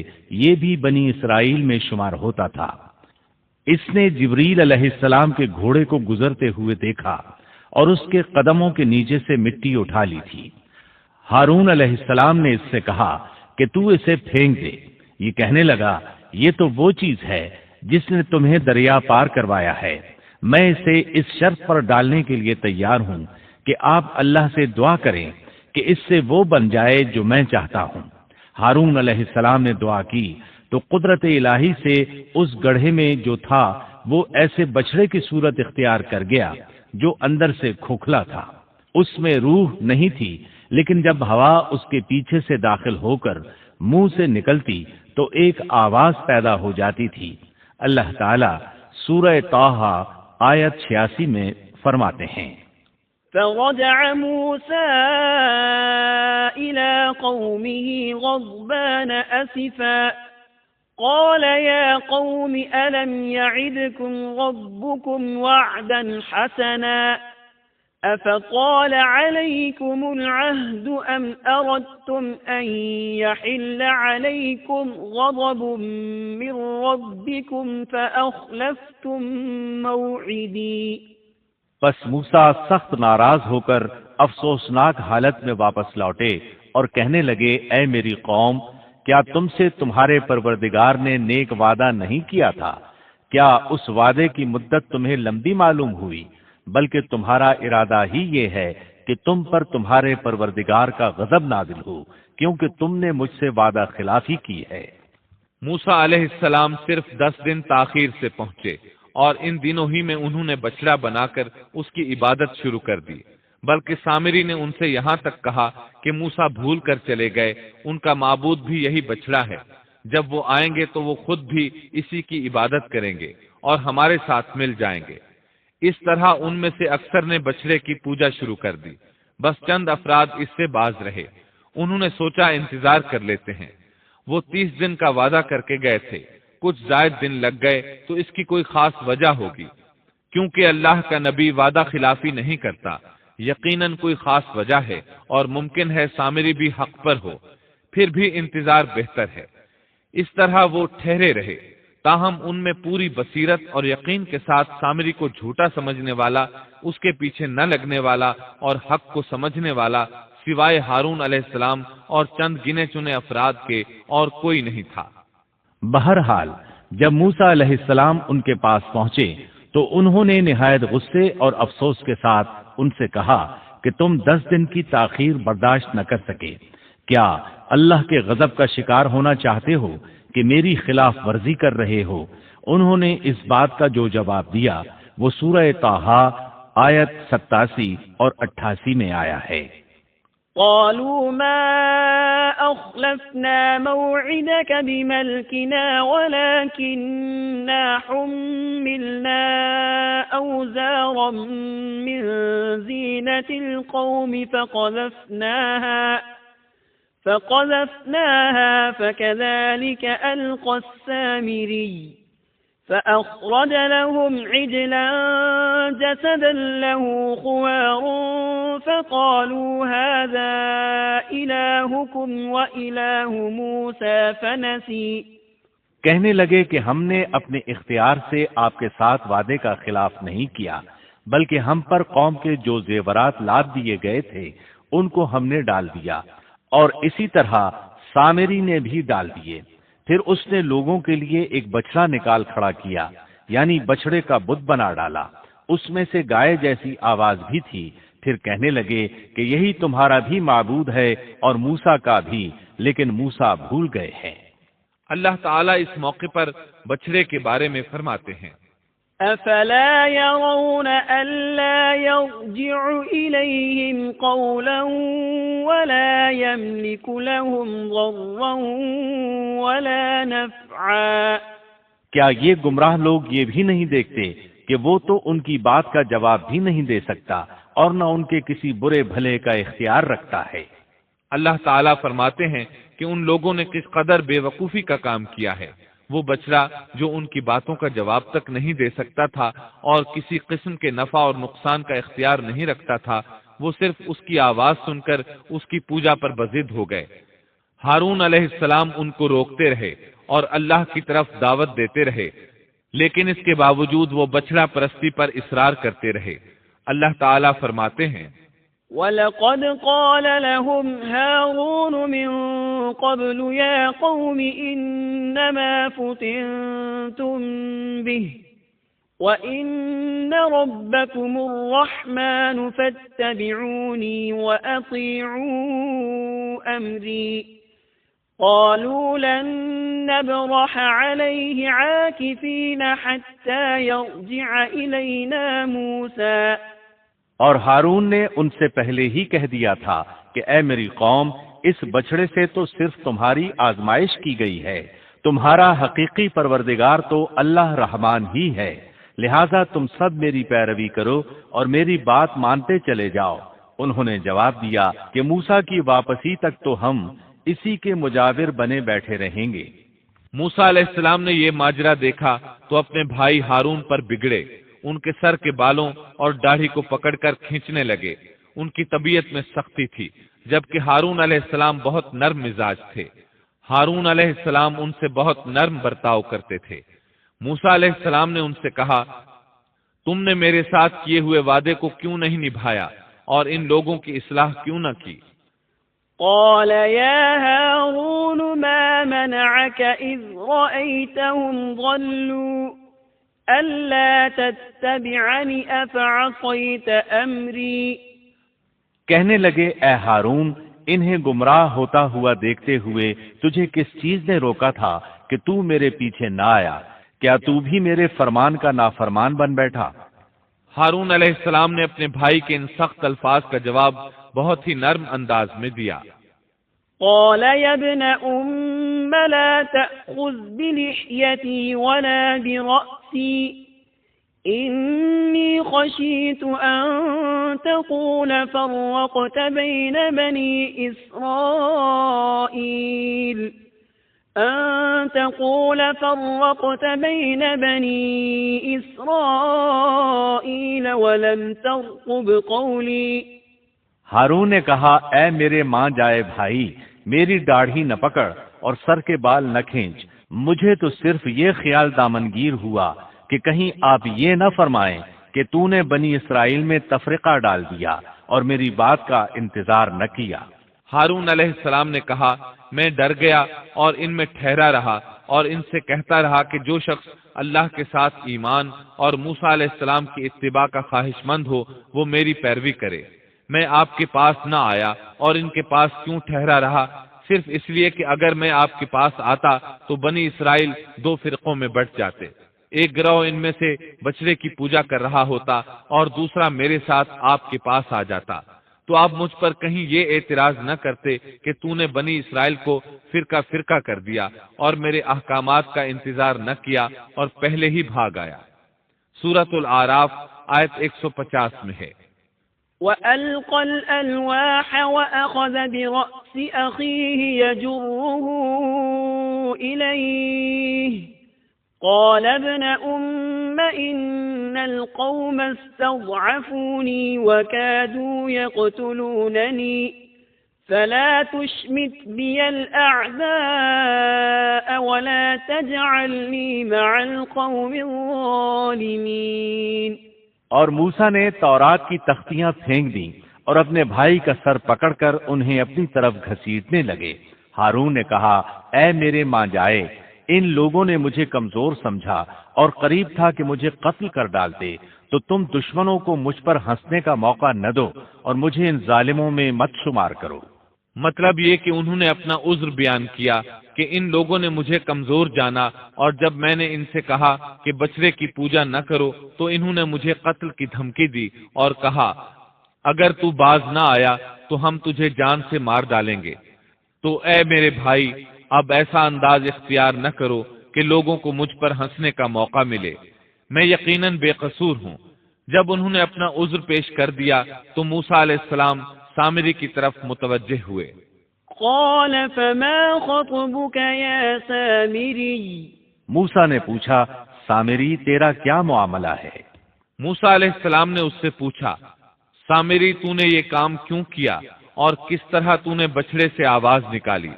یہ بھی بنی اسرائیل میں شمار ہوتا تھا۔ اس نے جبریل علیہ السلام کے گھوڑے کو گزرتے ہوئے دیکھا اور اس کے قدموں کے نیچے سے مٹی اٹھا لی تھی۔ ہارون علیہ السلام نے اس سے کہا کہ تو اسے پھینک دے۔ یہ کہنے لگا، یہ تو وہ چیز ہے جس نے تمہیں دریا پار کروایا ہے، میں اسے اس شرط پر ڈالنے کے لیے تیار ہوں کہ آپ اللہ سے دعا کریں کہ اس سے وہ بن جائے جو میں چاہتا ہوں۔ ہارون علیہ السلام نے دعا کی تو قدرت الہی سے اس گڑھے میں جو تھا وہ ایسے بچڑے کی صورت اختیار کر گیا جو اندر سے کھوکھلا تھا، اس میں روح نہیں تھی، لیکن جب ہوا اس کے پیچھے سے داخل ہو کر منہ سے نکلتی تو ایک آواز پیدا ہو جاتی تھی۔ اللہ تعالیٰ سورہ طٰہٰ آیت 86 میں فرماتے ہیں، فرجع موسى إلى قومه غضبان أسفا قال يا قوم ألم يعدكم ربكم وعدا حسنا أفطال عليكم العهد أم أردتم أن يحل عليكم غضب من ربكم فأخلفتم موعدي۔ پس موسیٰ سخت ناراض ہو کر افسوسناک حالت میں واپس لوٹے اور کہنے لگے، اے میری قوم، کیا تم سے تمہارے پروردگار نے نیک وعدہ نہیں کیا تھا؟ کیا اس وعدے کی مدت تمہیں لمبی معلوم ہوئی؟ بلکہ تمہارا ارادہ ہی یہ ہے کہ تم پر تمہارے پروردگار کا غضب نازل ہو، کیونکہ تم نے مجھ سے وعدہ خلافی کی ہے۔ موسیٰ علیہ السلام صرف 10 دن تاخیر سے پہنچے اور ان دنوں ہی میں انہوں نے بچڑا بنا کر اس کی عبادت شروع کر دی، بلکہ سامری نے ان سے یہاں تک کہا کہ موسیٰ بھول کر چلے گئے، ان کا معبود بھی یہی بچڑا ہے، جب وہ آئیں گے تو وہ خود بھی اسی کی عبادت کریں گے اور ہمارے ساتھ مل جائیں گے۔ اس طرح ان میں سے اکثر نے بچڑے کی پوجا شروع کر دی، بس چند افراد اس سے باز رہے۔ انہوں نے سوچا انتظار کر لیتے ہیں، وہ 30 دن کا وعدہ کر کے گئے تھے، کچھ زائد دن لگ گئے تو اس کی کوئی خاص وجہ ہوگی، کیونکہ اللہ کا نبی وعدہ خلافی نہیں کرتا، یقیناً کوئی خاص وجہ ہے اور ممکن ہے سامری بھی حق پر ہو، پھر بھی انتظار بہتر ہے۔ اس طرح وہ ٹھہرے رہے، تاہم ان میں پوری بصیرت اور یقین کے ساتھ سامری کو جھوٹا سمجھنے والا، اس کے پیچھے نہ لگنے والا اور حق کو سمجھنے والا سوائے ہارون علیہ السلام اور چند گنے چنے افراد کے اور کوئی نہیں تھا۔ بہرحال جب موسیٰ علیہ السلام ان کے پاس پہنچے تو انہوں نے نہایت غصے اور افسوس کے ساتھ ان سے کہا کہ تم 10 دن کی تاخیر برداشت نہ کر سکے، کیا اللہ کے غضب کا شکار ہونا چاہتے ہو کہ میری خلاف ورزی کر رہے ہو؟ انہوں نے اس بات کا جو جواب دیا وہ سورہ طٰہٰ آیت 87 اور 88 میں آیا ہے۔ قالوا ما أخلفنا موعدك بملكنا ولكننا حملنا أوزارا أوزارا من زينة القوم فقذفناها فكذلك ألقى السامري فأخرج لهم عجلا جسدا له خوار فقالوا هذا إلهكم وإله موسى فنسي۔ کہنے لگے کہ ہم نے اپنے اختیار سے آپ کے ساتھ وعدے کا خلاف نہیں کیا، بلکہ ہم پر قوم کے جو زیورات لاد دیے گئے تھے ان کو ہم نے ڈال دیا، اور اسی طرح سامری نے بھی ڈال دیے۔ پھر اس نے لوگوں کے لیے ایک بچڑا نکال کھڑا کیا، یعنی بچڑے کا بت بنا ڈالا، اس میں سے گائے جیسی آواز بھی تھی۔ پھر کہنے لگے کہ یہی تمہارا بھی معبود ہے اور موسیٰ کا بھی، لیکن موسیٰ بھول گئے ہیں۔ اللہ تعالیٰ اس موقع پر بچڑے کے بارے میں فرماتے ہیں، أفلا يرون ألا يرجع إليهم قولا ولا يملك لهم ضرا ولا نفعا۔ کیا یہ گمراہ لوگ یہ بھی نہیں دیکھتے کہ وہ تو ان کی بات کا جواب بھی نہیں دے سکتا اور نہ ان کے کسی برے بھلے کا اختیار رکھتا ہے۔ اللہ تعالیٰ فرماتے ہیں کہ ان لوگوں نے کس قدر بے وقوفی کا کام کیا ہے۔ وہ بچڑا جو ان کی باتوں کا جواب تک نہیں دے سکتا تھا اور کسی قسم کے نفع اور نقصان کا اختیار نہیں رکھتا تھا، وہ صرف اس کی آواز سن کر اس کی پوجا پر بضد ہو گئے۔ ہارون علیہ السلام ان کو روکتے رہے اور اللہ کی طرف دعوت دیتے رہے، لیکن اس کے باوجود وہ بچڑا پرستی پر اصرار کرتے رہے۔ اللہ تعالیٰ فرماتے ہیں، وَلَقَدْ قَالَ لَهُمْ هَارُونُ مِن قَبْلُ يَا قَوْمِ إِنَّمَا فُتِنْتُمْ بِهِ وَإِنَّ رَبَّكُمُ الرَّحْمَنُ فَاتَّبِعُونِي وَأَطِيعُوا أَمْرِي قَالُوا لَن نَّبْرَحَ عَلَيْهِ عَاكِفِينَ حَتَّى يَرْجِعَ إِلَيْنَا مُوسَىٰ۔ اور ہارون نے ان سے پہلے ہی کہہ دیا تھا کہ اے میری قوم، اس بچڑے سے تو صرف تمہاری آزمائش کی گئی ہے، تمہارا حقیقی پروردگار تو اللہ رحمان ہی ہے، لہذا تم سب میری پیروی کرو اور میری بات مانتے چلے جاؤ۔ انہوں نے جواب دیا کہ موسیٰ کی واپسی تک تو ہم اسی کے مجاور بنے بیٹھے رہیں گے۔ موسیٰ علیہ السلام نے یہ ماجرا دیکھا تو اپنے بھائی ہارون پر بگڑے، ان کے سر کے بالوں اور داڑھی کو پکڑ کر کھینچنے لگے۔ ان کی طبیعت میں سختی تھی، جبکہ ہارون علیہ السلام بہت نرم مزاج تھے۔ ہارون علیہ السلام ان سے بہت نرم برتاؤ کرتے تھے۔ موسیٰ علیہ السلام نے ان سے کہا، تم نے میرے ساتھ کیے ہوئے وعدے کو کیوں نہیں نبھایا اور ان لوگوں کی اصلاح کیوں نہ کی؟ قال يا هارون ما منعك إذ رأيتهم ضلوا ألا تتبعني أفعصيت أمري۔ کہنے لگے اے ہارون، انہیں گمراہ ہوتا ہوا دیکھتے ہوئے تجھے کس چیز نے روکا تھا کہ تو میرے پیچھے نہ آیا؟ کیا تو بھی میرے فرمان کا نافرمان بن بیٹھا؟ ہارون علیہ السلام نے اپنے بھائی کے ان سخت الفاظ کا جواب بہت ہی نرم انداز میں دیا۔ قال يا ابن أم لا تأخذ بلحيتي ولا برأسي إني خشيت أن تقول فرقت بين بني إسرائيل ولم ترقب قولي۔ ہارون نے کہا اے میرے ماں جائے بھائی، میری داڑھی نہ پکڑ اور سر کے بال نہ کھینچ، مجھے تو صرف یہ خیال دامنگیر ہوا کہ کہیں آپ یہ نہ فرمائیں کہ تو نے بنی اسرائیل میں تفرقہ ڈال دیا اور میری بات کا انتظار نہ کیا۔ ہارون علیہ السلام نے کہا میں ڈر گیا اور ان میں ٹھہرا رہا اور ان سے کہتا رہا کہ جو شخص اللہ کے ساتھ ایمان اور موسیٰ علیہ السلام کی اتباع کا خواہش مند ہو وہ میری پیروی کرے۔ میں آپ کے پاس نہ آیا اور ان کے پاس کیوں ٹھہرا رہا؟ صرف اس لیے کہ اگر میں آپ کے پاس آتا تو بنی اسرائیل دو فرقوں میں بٹ جاتے، ایک گروہ ان میں سے بچڑے کی پوجا کر رہا ہوتا اور دوسرا میرے ساتھ آپ کے پاس آ جاتا، تو آپ مجھ پر کہیں یہ اعتراض نہ کرتے کہ تو نے بنی اسرائیل کو فرقہ فرقہ کر دیا اور میرے احکامات کا انتظار نہ کیا اور پہلے ہی بھاگ آیا۔ سورۃ الاعراف آیت 150 میں ہے۔ وألقى الألواح وأخذ برأس أخيه يجره إليه قال ابن أم إن القوم استضعفوني وكادوا يقتلونني فلا تشمت بي الأعداء ولا تجعلني مع القوم الظالمين۔ اور موسیٰ نے تورات کی تختیاں پھینک دیں اور اپنے بھائی کا سر پکڑ کر انہیں اپنی طرف گھسیٹنے لگے۔ ہارون نے کہا، اے میرے ماں جائے، ان لوگوں نے مجھے کمزور سمجھا اور قریب تھا کہ مجھے قتل کر ڈالتے، تو تم دشمنوں کو مجھ پر ہنسنے کا موقع نہ دو اور مجھے ان ظالموں میں مت شمار کرو۔ مطلب یہ کہ انہوں نے اپنا عذر بیان کیا کہ ان لوگوں نے مجھے کمزور جانا، اور جب میں نے ان سے کہا کہ بچڑے کی پوجا نہ کرو تو انہوں نے مجھے قتل کی دھمکی دی اور کہا اگر تو باز نہ آیا تو ہم تجھے جان سے مار ڈالیں گے۔ تو اے میرے بھائی، اب ایسا انداز اختیار نہ کرو کہ لوگوں کو مجھ پر ہنسنے کا موقع ملے، میں یقیناً بے قصور ہوں۔ جب انہوں نے اپنا عذر پیش کر دیا تو موسیٰ علیہ السلام سامری کی طرف متوجہ ہوئے۔ قال فما خطبك يا سامری؟ موسیٰ نے پوچھا، سامری تیرا کیا معاملہ ہے؟ موسیٰ علیہ السلام نے اس سے پوچھا، سامری تو نے یہ کام کیوں کیا اور کس طرح تو نے بچڑے سے آواز نکالی؟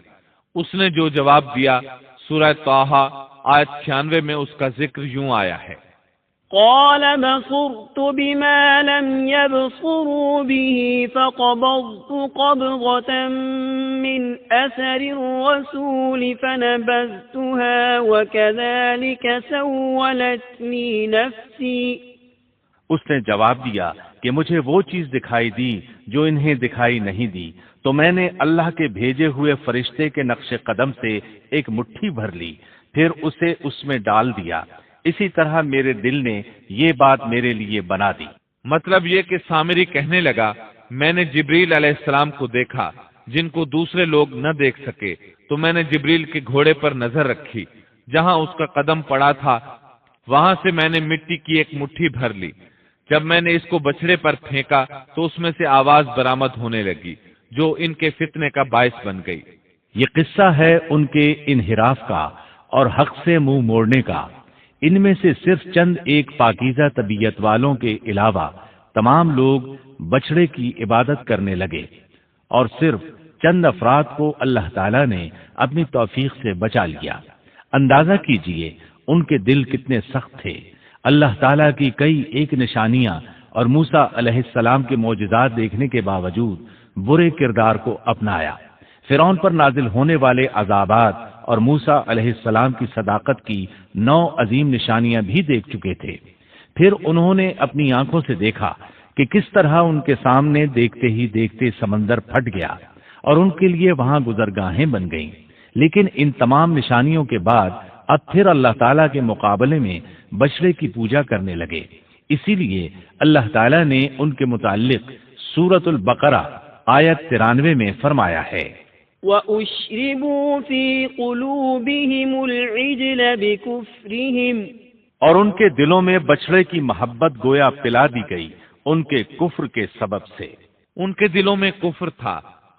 اس نے جو جواب دیا سورہ طٰہٰ آیت 96 میں اس کا ذکر یوں آیا ہے، قال بصرت بما لم يبصروا به فقبضت قبضة من أثر الرسول فنبذتها وكذلك سولت لي نفسي۔ اس نے جواب دیا کہ مجھے وہ چیز دکھائی دی جو انہیں دکھائی نہیں دی، تو میں نے اللہ کے بھیجے ہوئے فرشتے کے نقش قدم سے ایک مٹھی بھر لی، پھر اسے اس میں ڈال دیا، اسی طرح میرے دل نے یہ بات میرے لیے بنا دی۔ مطلب یہ کہ سامری کہنے لگا، میں نے جبریل علیہ السلام کو دیکھا جن کو دوسرے لوگ نہ دیکھ سکے، تو میں نے جبریل کے گھوڑے پر نظر رکھی، جہاں اس کا قدم پڑا تھا وہاں سے میں نے مٹی کی ایک مٹھی بھر لی، جب میں نے اس کو بچڑے پر پھینکا تو اس میں سے آواز برآمد ہونے لگی جو ان کے فتنے کا باعث بن گئی۔ یہ قصہ ہے ان کے انحراف کا اور حق سے منہ موڑنے کا۔ ان میں سے صرف چند ایک پاکیزہ طبیعت والوں کے علاوہ تمام لوگ بچڑے کی عبادت کرنے لگے، اور صرف چند افراد کو اللہ تعالیٰ نے اپنی توفیق سے بچا لیا۔ اندازہ کیجئے ان کے دل کتنے سخت تھے۔ اللہ تعالیٰ کی کئی ایک نشانیاں اور موسیٰ علیہ السلام کے معجزات دیکھنے کے باوجود برے کردار کو اپنایا۔ فرعون پر نازل ہونے والے عذابات اور موسیٰ علیہ السلام کی صداقت کی 9 عظیم نشانیاں بھی دیکھ چکے تھے۔ پھر انہوں نے اپنی آنکھوں سے دیکھا کہ کس طرح ان کے سامنے دیکھتے ہی دیکھتے سمندر پھٹ گیا اور ان کے لیے وہاں گزرگاہیں بن گئیں۔ لیکن ان تمام نشانیوں کے بعد اب پھر اللہ تعالیٰ کے مقابلے میں بچڑے کی پوجا کرنے لگے۔ اسی لیے اللہ تعالیٰ نے ان کے متعلق سورۃ البقرہ آیت 93 میں فرمایا ہے، وَأُشْرِبُوا فِي قُلُوبِهِمُ الْعِجْلَ بِكُفْرِهِمْ، اور ان کے دلوں میں بچڑے کی محبت گویا پلا دی گئی ان کے کفر کے سبب سے۔ ان کے دلوں میں کفر تھا،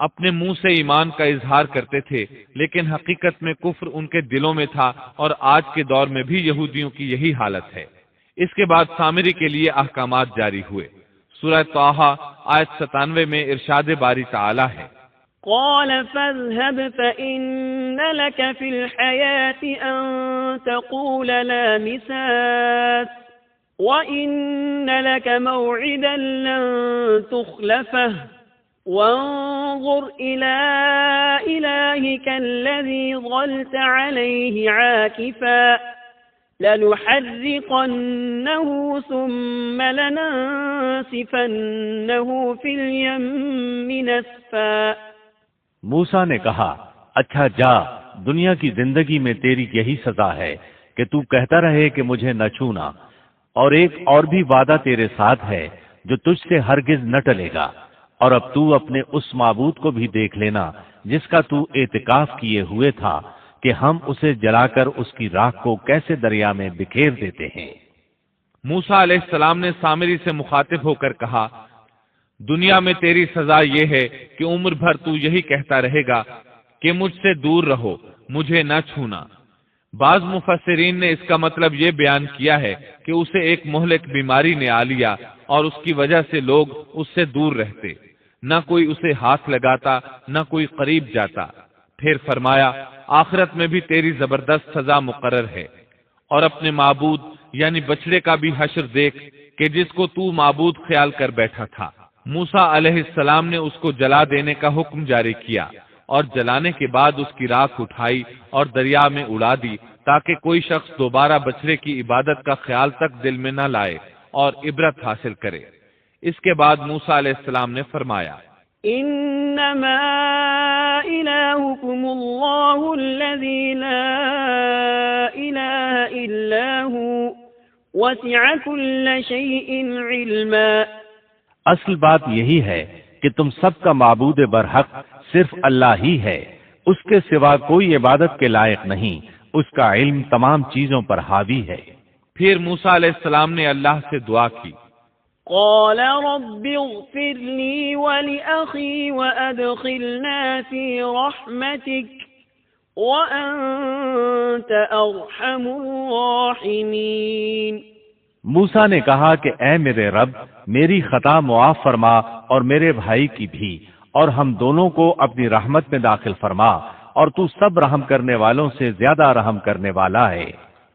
اپنے منہ سے ایمان کا اظہار کرتے تھے لیکن حقیقت میں کفر ان کے دلوں میں تھا، اور آج کے دور میں بھی یہودیوں کی یہی حالت ہے۔ اس کے بعد سامری کے لیے احکامات جاری ہوئے۔ سورہ طٰہٰ آیت 97 میں ارشاد باری تعالی ہے، قال فاذهب فإن لك في الحياة أن تقول لا مساس وإن لك موعدا لن تخلفه وانظر إلى إلهك الذي ظلت عليه عاكفا لنحرقنه ثم لننسفنه في اليم نسفا۔ موسیٰ نے کہا، اچھا جا، دنیا کی زندگی میں تیری یہی سزا ہے کہ تو کہتا رہے کہ مجھے نہ چھونا، اور ایک اور بھی وعدہ تیرے ساتھ ہے جو تجھ سے ہرگز نہ ٹلے گا، اور اب تو اپنے اس معبود کو بھی دیکھ لینا جس کا تو اعتکاف کیے ہوئے تھا کہ ہم اسے جلا کر اس کی راکھ کو کیسے دریا میں بکھیر دیتے ہیں۔ موسیٰ علیہ السلام نے سامری سے مخاطب ہو کر کہا، دنیا میں تیری سزا یہ ہے کہ عمر بھر تو یہی کہتا رہے گا کہ مجھ سے دور رہو، مجھے نہ چھونا۔ بعض مفسرین نے اس کا مطلب یہ بیان کیا ہے کہ اسے ایک مہلک بیماری نے آ لیا اور اس کی وجہ سے لوگ اس سے دور رہتے، نہ کوئی اسے ہاتھ لگاتا نہ کوئی قریب جاتا۔ پھر فرمایا، آخرت میں بھی تیری زبردست سزا مقرر ہے، اور اپنے معبود یعنی بچڑے کا بھی حشر دیکھ کہ جس کو تو معبود خیال کر بیٹھا تھا۔ موسیٰ علیہ السلام نے اس کو جلا دینے کا حکم جاری کیا، اور جلانے کے بعد اس کی راکھ اٹھائی اور دریا میں اڑا دی تاکہ کوئی شخص دوبارہ بچڑے کی عبادت کا خیال تک دل میں نہ لائے اور عبرت حاصل کرے۔ اس کے بعد موسیٰ علیہ السلام نے فرمایا، انما الہکم اللہ الذی لا الہ الا ہوا وسع کل شیء علما۔ اصل بات یہی ہے کہ تم سب کا معبود برحق صرف اللہ ہی ہے، اس کے سوا کوئی عبادت کے لائق نہیں، اس کا علم تمام چیزوں پر حاوی ہے۔ پھر موسیٰ علیہ السلام نے اللہ سے دعا کی، قال رب اغفر لي ولأخي وأدخلنا في رحمتك وأنت أرحم الراحمين۔ موسیٰ نے کہا کہ اے میرے رب، میری خطا معاف فرما اور میرے بھائی کی بھی، اور ہم دونوں کو اپنی رحمت میں داخل فرما، اور تو سب رحم کرنے والوں سے زیادہ رحم کرنے والا ہے۔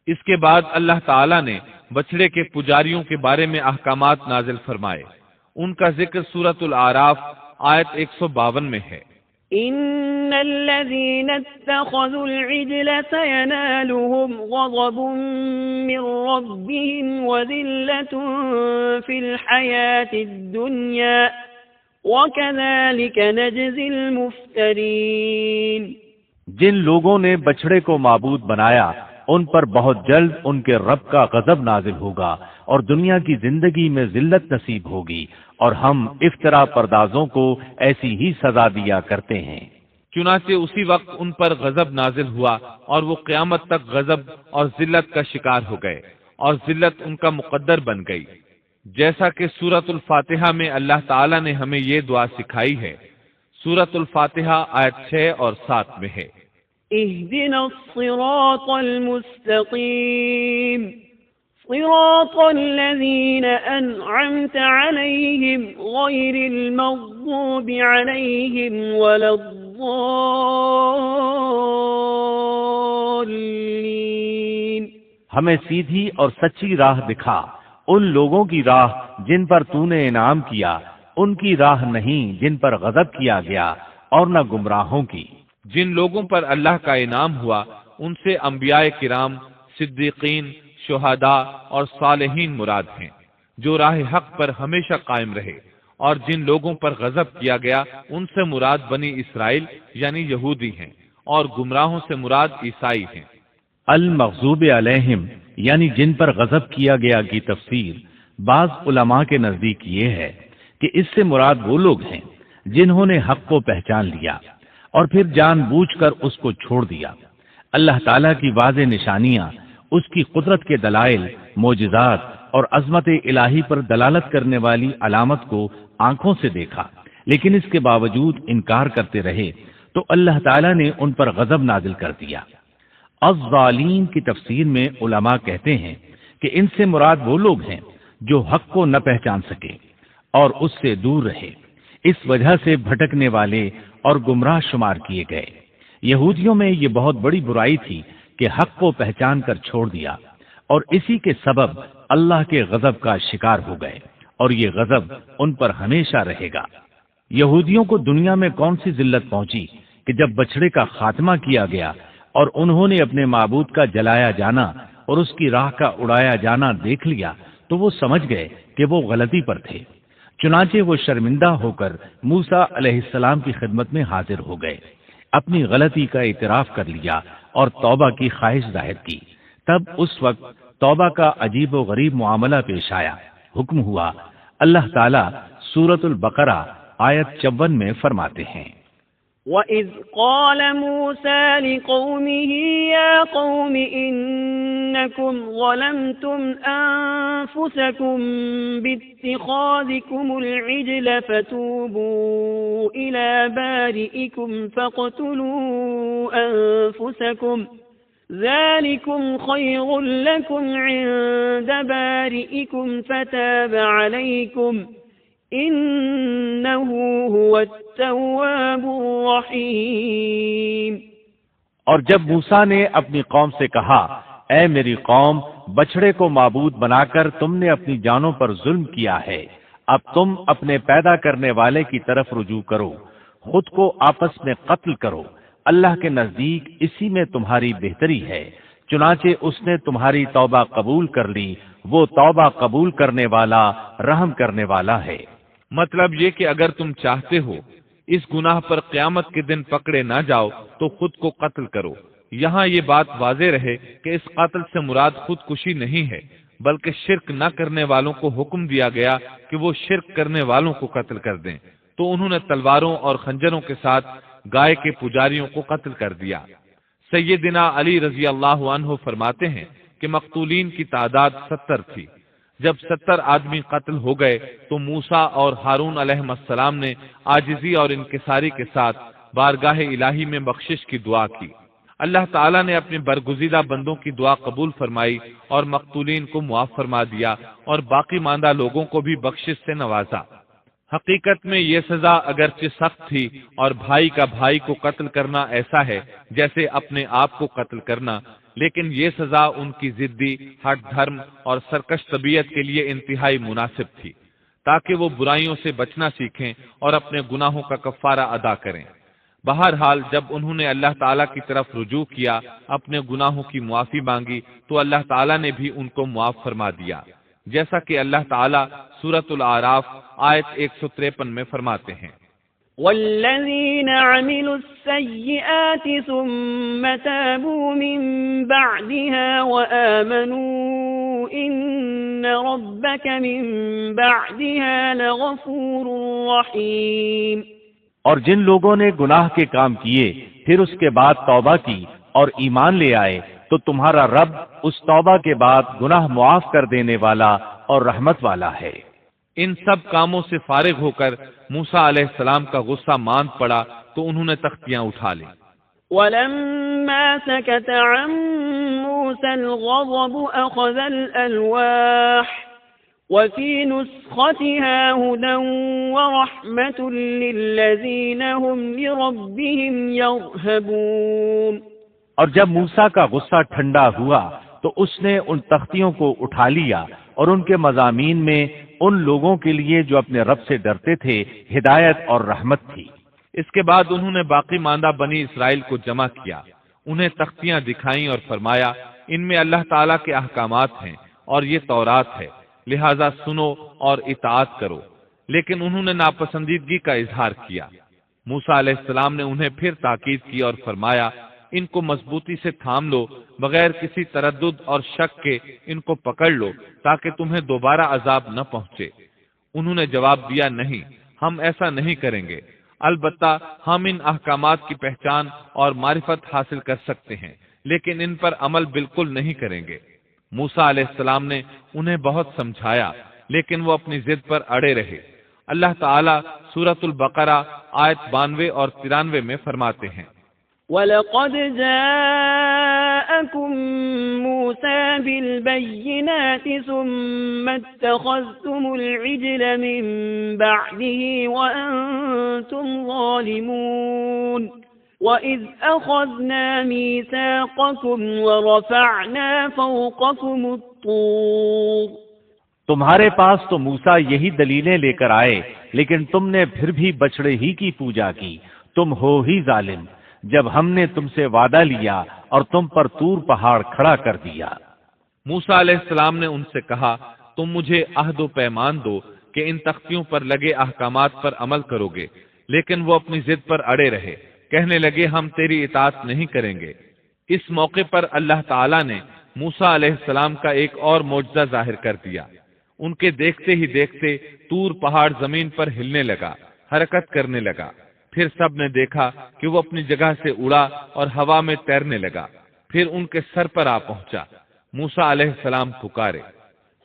اس کے بعد اللہ تعالیٰ نے بچڑے کے پجاریوں کے بارے میں احکامات نازل فرمائے۔ ان کا ذکر سورۃ الاعراف آیت 152 میں ہے۔ ان الذين اتخذوا العجل سينالهم غضب من ربهم وذلة في الحياة الدنيا وكذلك نجزي المفترين۔ جن لوگوں نے بچڑے کو معبود بنایا ان پر بہت جلد ان کے رب کا غضب نازل ہوگا اور دنیا کی زندگی میں ذلت نصیب ہوگی، اور ہم افترا پردازوں کو ایسی ہی سزا دیا کرتے ہیں۔ چنانچہ اسی وقت ان پر غضب نازل ہوا اور وہ قیامت تک غضب اور ذلت کا شکار ہو گئے، اور ذلت ان کا مقدر بن گئی، جیسا کہ سورۃ الفاتحہ میں اللہ تعالیٰ نے ہمیں یہ دعا سکھائی ہے۔ سورۃ الفاتحہ آیت 6 اور 7 میں ہے، اهدنا الصراط المستقيم صراط الذين أنعمت عليهم غير المغضوب عليهم ولا الضالين۔ ہمیں سیدھی اور سچی راہ دکھا، ان لوگوں کی راہ جن پر تو نے انعام کیا، ان کی راہ نہیں جن پر غضب کیا گیا، اور نہ گمراہوں کی۔ جن لوگوں پر اللہ کا انعام ہوا ان سے انبیاء کرام، صدیقین، شہداء اور صالحین مراد ہیں، جو راہ حق پر ہمیشہ قائم رہے، اور جن لوگوں پر غضب کیا گیا ان سے مراد بنی اسرائیل یعنی یہودی ہیں، اور گمراہوں سے مراد عیسائی ہیں۔ المغضوب علیہم یعنی جن پر غضب کیا گیا کی تفسیر بعض علماء کے نزدیک یہ ہے کہ اس سے مراد وہ لوگ ہیں جنہوں نے حق کو پہچان لیا اور پھر جان بوجھ کر اس کو چھوڑ دیا۔ اللہ تعالیٰ کی واضح نشانیاں، اس کی قدرت کے دلائل، معجزات اور عظمت الہی پر دلالت کرنے والی علامت کو آنکھوں سے دیکھا، لیکن اس کے باوجود انکار کرتے رہے تو اللہ تعالیٰ نے ان پر غضب نازل کر دیا۔ الظالین کی تفسیر میں علماء کہتے ہیں کہ ان سے مراد وہ لوگ ہیں جو حق کو نہ پہچان سکے اور اس سے دور رہے، اس وجہ سے بھٹکنے والے اور گمراہ شمار کیے گئے۔ یہودیوں میں یہ بہت بڑی برائی تھی کہ حق کو پہچان کر چھوڑ دیا، اور اسی کے سبب اللہ کے غضب کا شکار ہو گئے، اور یہ غضب ان پر ہمیشہ رہے گا۔ یہودیوں کو دنیا میں کون سی ذلت پہنچی کہ جب بچڑے کا خاتمہ کیا گیا اور انہوں نے اپنے معبود کا جلایا جانا اور اس کی راہ کا اڑایا جانا دیکھ لیا تو وہ سمجھ گئے کہ وہ غلطی پر تھے۔ چنانچہ وہ شرمندہ ہو کر موسیٰ علیہ السلام کی خدمت میں حاضر ہو گئے، اپنی غلطی کا اعتراف کر لیا اور توبہ کی خواہش ظاہر کی۔ تب اس وقت توبہ کا عجیب و غریب معاملہ پیش آیا۔ حکم ہوا، اللہ تعالیٰ سورۃ البقرہ آیت 54 میں فرماتے ہیں، وَإِذْ قَالَ مُوسَى لِقَوْمِهِ يَا قَوْمِ إِنَّكُمْ ظَلَمْتُمْ أَنفُسَكُمْ بِاتِّخَاذِكُمُ الْعِجْلَ فَتُوبُوا إِلَى بَارِئِكُمْ فَاقْتُلُوا أَنفُسَكُمْ ذَلِكُمْ خَيْرٌ لَكُمْ عِندَ بَارِئِكُمْ فَتَابَ عَلَيْكُمْ إِنَّهُ هُوَ التَّوَّابُ الرَّحِيمُ۔ اور جب موسیٰ نے اپنی قوم سے کہا، اے میری قوم، بچڑے کو معبود بنا کر تم نے اپنی جانوں پر ظلم کیا ہے، اب تم اپنے پیدا کرنے والے کی طرف رجوع کرو، خود کو آپس میں قتل کرو، اللہ کے نزدیک اسی میں تمہاری بہتری ہے، چنانچہ اس نے تمہاری توبہ قبول کر لی، وہ توبہ قبول کرنے والا، رحم کرنے والا ہے۔ مطلب یہ کہ اگر تم چاہتے ہو اس گناہ پر قیامت کے دن پکڑے نہ جاؤ تو خود کو قتل کرو۔ یہاں یہ بات واضح رہے کہ اس قتل سے مراد خودکشی نہیں ہے، بلکہ شرک نہ کرنے والوں کو حکم دیا گیا کہ وہ شرک کرنے والوں کو قتل کر دیں، تو انہوں نے تلواروں اور خنجروں کے ساتھ گائے کے پجاریوں کو قتل کر دیا۔ سیدنا علی رضی اللہ عنہ فرماتے ہیں کہ مقتولین کی تعداد 70 تھی۔ جب 70 آدمی قتل ہو گئے تو موسیٰ اور ہارون علیہ السلام نے عاجزی اور انکساری کے ساتھ بارگاہ الہی میں بخشش کی دعا کی۔ اللہ تعالیٰ نے اپنے برگزیدہ بندوں کی دعا قبول فرمائی اور مقتولین کو معاف فرما دیا اور باقی ماندہ لوگوں کو بھی بخشش سے نوازا۔ حقیقت میں یہ سزا اگرچہ سخت تھی اور بھائی کا بھائی کو قتل کرنا ایسا ہے جیسے اپنے آپ کو قتل کرنا، لیکن یہ سزا ان کی ضدی، ہٹ دھرم اور سرکش طبیعت کے لیے انتہائی مناسب تھی، تاکہ وہ برائیوں سے بچنا سیکھیں اور اپنے گناہوں کا کفارہ ادا کریں۔ بہرحال جب انہوں نے اللہ تعالیٰ کی طرف رجوع کیا، اپنے گناہوں کی معافی مانگی، تو اللہ تعالیٰ نے بھی ان کو معاف فرما دیا، جیسا کہ اللہ تعالیٰ سورۃ الاعراف آیت 153 میں فرماتے ہیں، والذین عملوا السیئات ثم تابوا من بعدها وآمنوا ان ربک من بعدها لغفور رحیم۔ اور جن لوگوں نے گناہ کے کام کیے پھر اس کے بعد توبہ کی اور ایمان لے آئے تو تمہارا رب اس توبہ کے بعد گناہ معاف کر دینے والا اور رحمت والا ہے۔ ان سب کاموں سے فارغ ہو کر موسیٰ علیہ السلام کا غصہ ماند پڑا تو انہوں نے تختیاں اٹھا لیں۔ وَلَمَّا سَكَتَ عَن مُوسَى الْغَضَبُ أَخَذَ الْأَلْوَاحَ وَفِي نُسْخَتِهَا هُدًى وَرَحْمَةٌ لِّلَّذِينَ هُمْ لِرَبِّهِمْ يَرْهَبُونَ۔ اور جب موسیٰ کا غصہ ٹھنڈا ہوا تو اس نے ان تختیوں کو اٹھا لیا اور ان کے مضامین میں ان لوگوں کے لیے جو اپنے رب سے ڈرتے تھے ہدایت اور رحمت تھی۔ اس کے بعد انہوں نے باقی ماندہ بنی اسرائیل کو جمع کیا، انہیں تختیاں دکھائیں اور فرمایا ان میں اللہ تعالیٰ کے احکامات ہیں اور یہ تورات ہے، لہذا سنو اور اطاعت کرو، لیکن انہوں نے ناپسندیدگی کا اظہار کیا۔ موسیٰ علیہ السلام نے انہیں پھر تاکید کی اور فرمایا ان کو مضبوطی سے تھام لو، بغیر کسی تردد اور شک کے ان کو پکڑ لو تاکہ تمہیں دوبارہ عذاب نہ پہنچے۔ انہوں نے جواب دیا نہیں، ہم ایسا نہیں کریں گے، البتہ ہم ان احکامات کی پہچان اور معرفت حاصل کر سکتے ہیں، لیکن ان پر عمل بالکل نہیں کریں گے۔ موسیٰ علیہ السلام نے انہیں بہت سمجھایا لیکن وہ اپنی ضد پر اڑے رہے۔ اللہ تعالیٰ سورۃ البقرہ آیت 92 اور 93 میں فرماتے ہیں، وَلَقَدْ جَاءَكُم مُوسَىٰ بِالْبَيِّنَاتِ ثُمَّ اتَّخَذْتُمُ الْعِجْلَ مِن بَعْدِهِ وَأَنتُمْ ظَالِمُونَ وَإِذْ أَخَذْنَا مِيثَاقَكُمْ وَرَفَعْنَا فَوْقَكُمُ الطُّورَ۔ تمہارے پاس تو موسیٰ یہی دلیلیں لے کر آئے لیکن تم نے پھر بھی بچڑے ہی کی پوجا کی، تم ہو ہی ظالم، جب ہم نے تم سے وعدہ لیا اور تم پر طور پہاڑ کھڑا کر دیا۔ موسیٰ علیہ السلام نے ان سے کہا تم مجھے عہد و پیمان دو کہ ان تختیوں پر لگے احکامات پر عمل کرو گے، لیکن وہ اپنی ضد پر اڑے رہے، کہنے لگے ہم تیری اطاعت نہیں کریں گے۔ اس موقع پر اللہ تعالیٰ نے موسیٰ علیہ السلام کا ایک اور معجزہ ظاہر کر دیا۔ ان کے دیکھتے ہی دیکھتے طور پہاڑ زمین پر ہلنے لگا، حرکت کرنے لگا۔ پھر سب نے دیکھا کہ وہ اپنی جگہ سے اڑا اور ہوا میں تیرنے لگا، پھر ان کے سر پر آ پہنچا۔ موسیٰ علیہ السلام پکارے،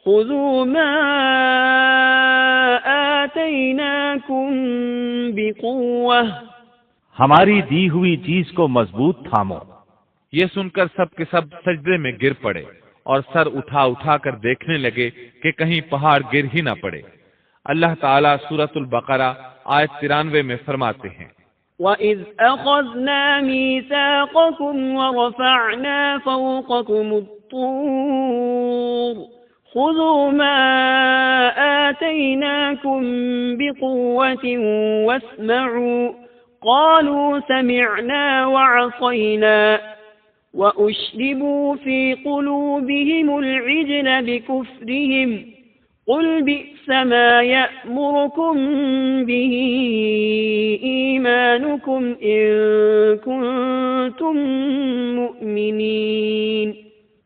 خذوا ما آتیناکم بقوة، ہماری دی ہوئی چیز کو مضبوط تھامو۔ یہ سن کر سب کے سب سجدے میں گر پڑے اور سر اٹھا اٹھا کر دیکھنے لگے کہ کہیں پہاڑ گر ہی نہ پڑے۔ اللہ تعالیٰ سورۃ البقرہ آیت 93 میں فرماتے ہیں، وَإِذْ أَخَذْنَا مِيثَاقَكُمْ وَرَفَعْنَا فَوْقَكُمُ الطُّورَ خُذُوا مَا آتَيْنَاكُمْ بِقُوَّةٍ وَاسْمَعُوا قَالُوا سَمِعْنَا وَعَصَيْنَا وَأُشْرِبُوا فِي قُلُوبِهِمُ الْعِجْلَ بِكُفْرِهِمْ قُلْ بِئْسَ مَا يَأْمُرُكُمْ بِهِ إِيمَانُكُمْ إِن كُنتُم مُؤْمِنِينَ۔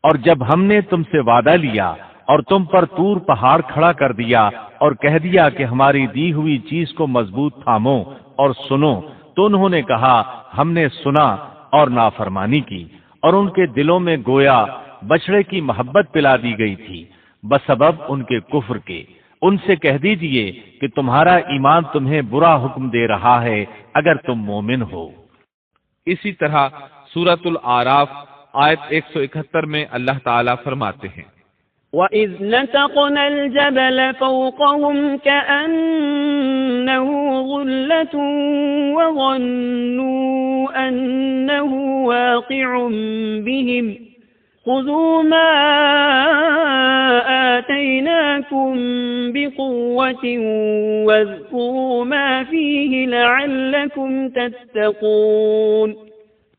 اور جب ہم نے تم سے وعدہ لیا اور تم پر طور پہاڑ کھڑا کر دیا اور کہہ دیا کہ ہماری دی ہوئی چیز کو مضبوط تھامو اور سنو، تو انہوں نے کہا ہم نے سنا اور نافرمانی کی، اور ان کے دلوں میں گویا بچڑے کی محبت پلا دی گئی تھی بسبب ان کے کفر کے۔ ان سے کہہ دیجئے کہ تمہارا ایمان تمہیں برا حکم دے رہا ہے اگر تم مومن ہو۔ اسی طرح سورۃ الاعراف آیت 171 میں اللہ تعالیٰ فرماتے ہیں، وَإِذْ نَتَقْنَا الْجَبَلَ فَوْقَهُمْ كَأَنَّهُ ظُلَّةٌ وَظَنُّوا أَنَّهُ وَاقِعٌ بِهِمْ خُذُوا مَا آتَيْنَاكُمْ بِقُوَّةٍ وَاذْكُرُوا مَا فِيهِ لَعَلَّكُمْ تَتَّقُونَ۔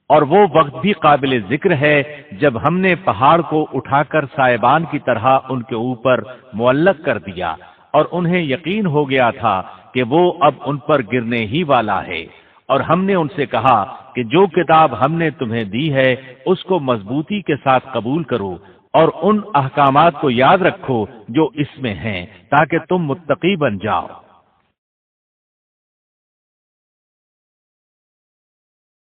اور وہ وقت بھی قابل ذکر ہے جب ہم نے پہاڑ کو اٹھا کر سائبان کی طرح ان کے اوپر معلق کر دیا، اور انہیں یقین ہو گیا تھا کہ وہ اب ان پر گرنے ہی والا ہے، اور ہم نے ان سے کہا کہ جو کتاب ہم نے تمہیں دی ہے اس کو مضبوطی کے ساتھ قبول کرو اور ان احکامات کو یاد رکھو جو اس میں ہیں تاکہ تم متقی بن جاؤ۔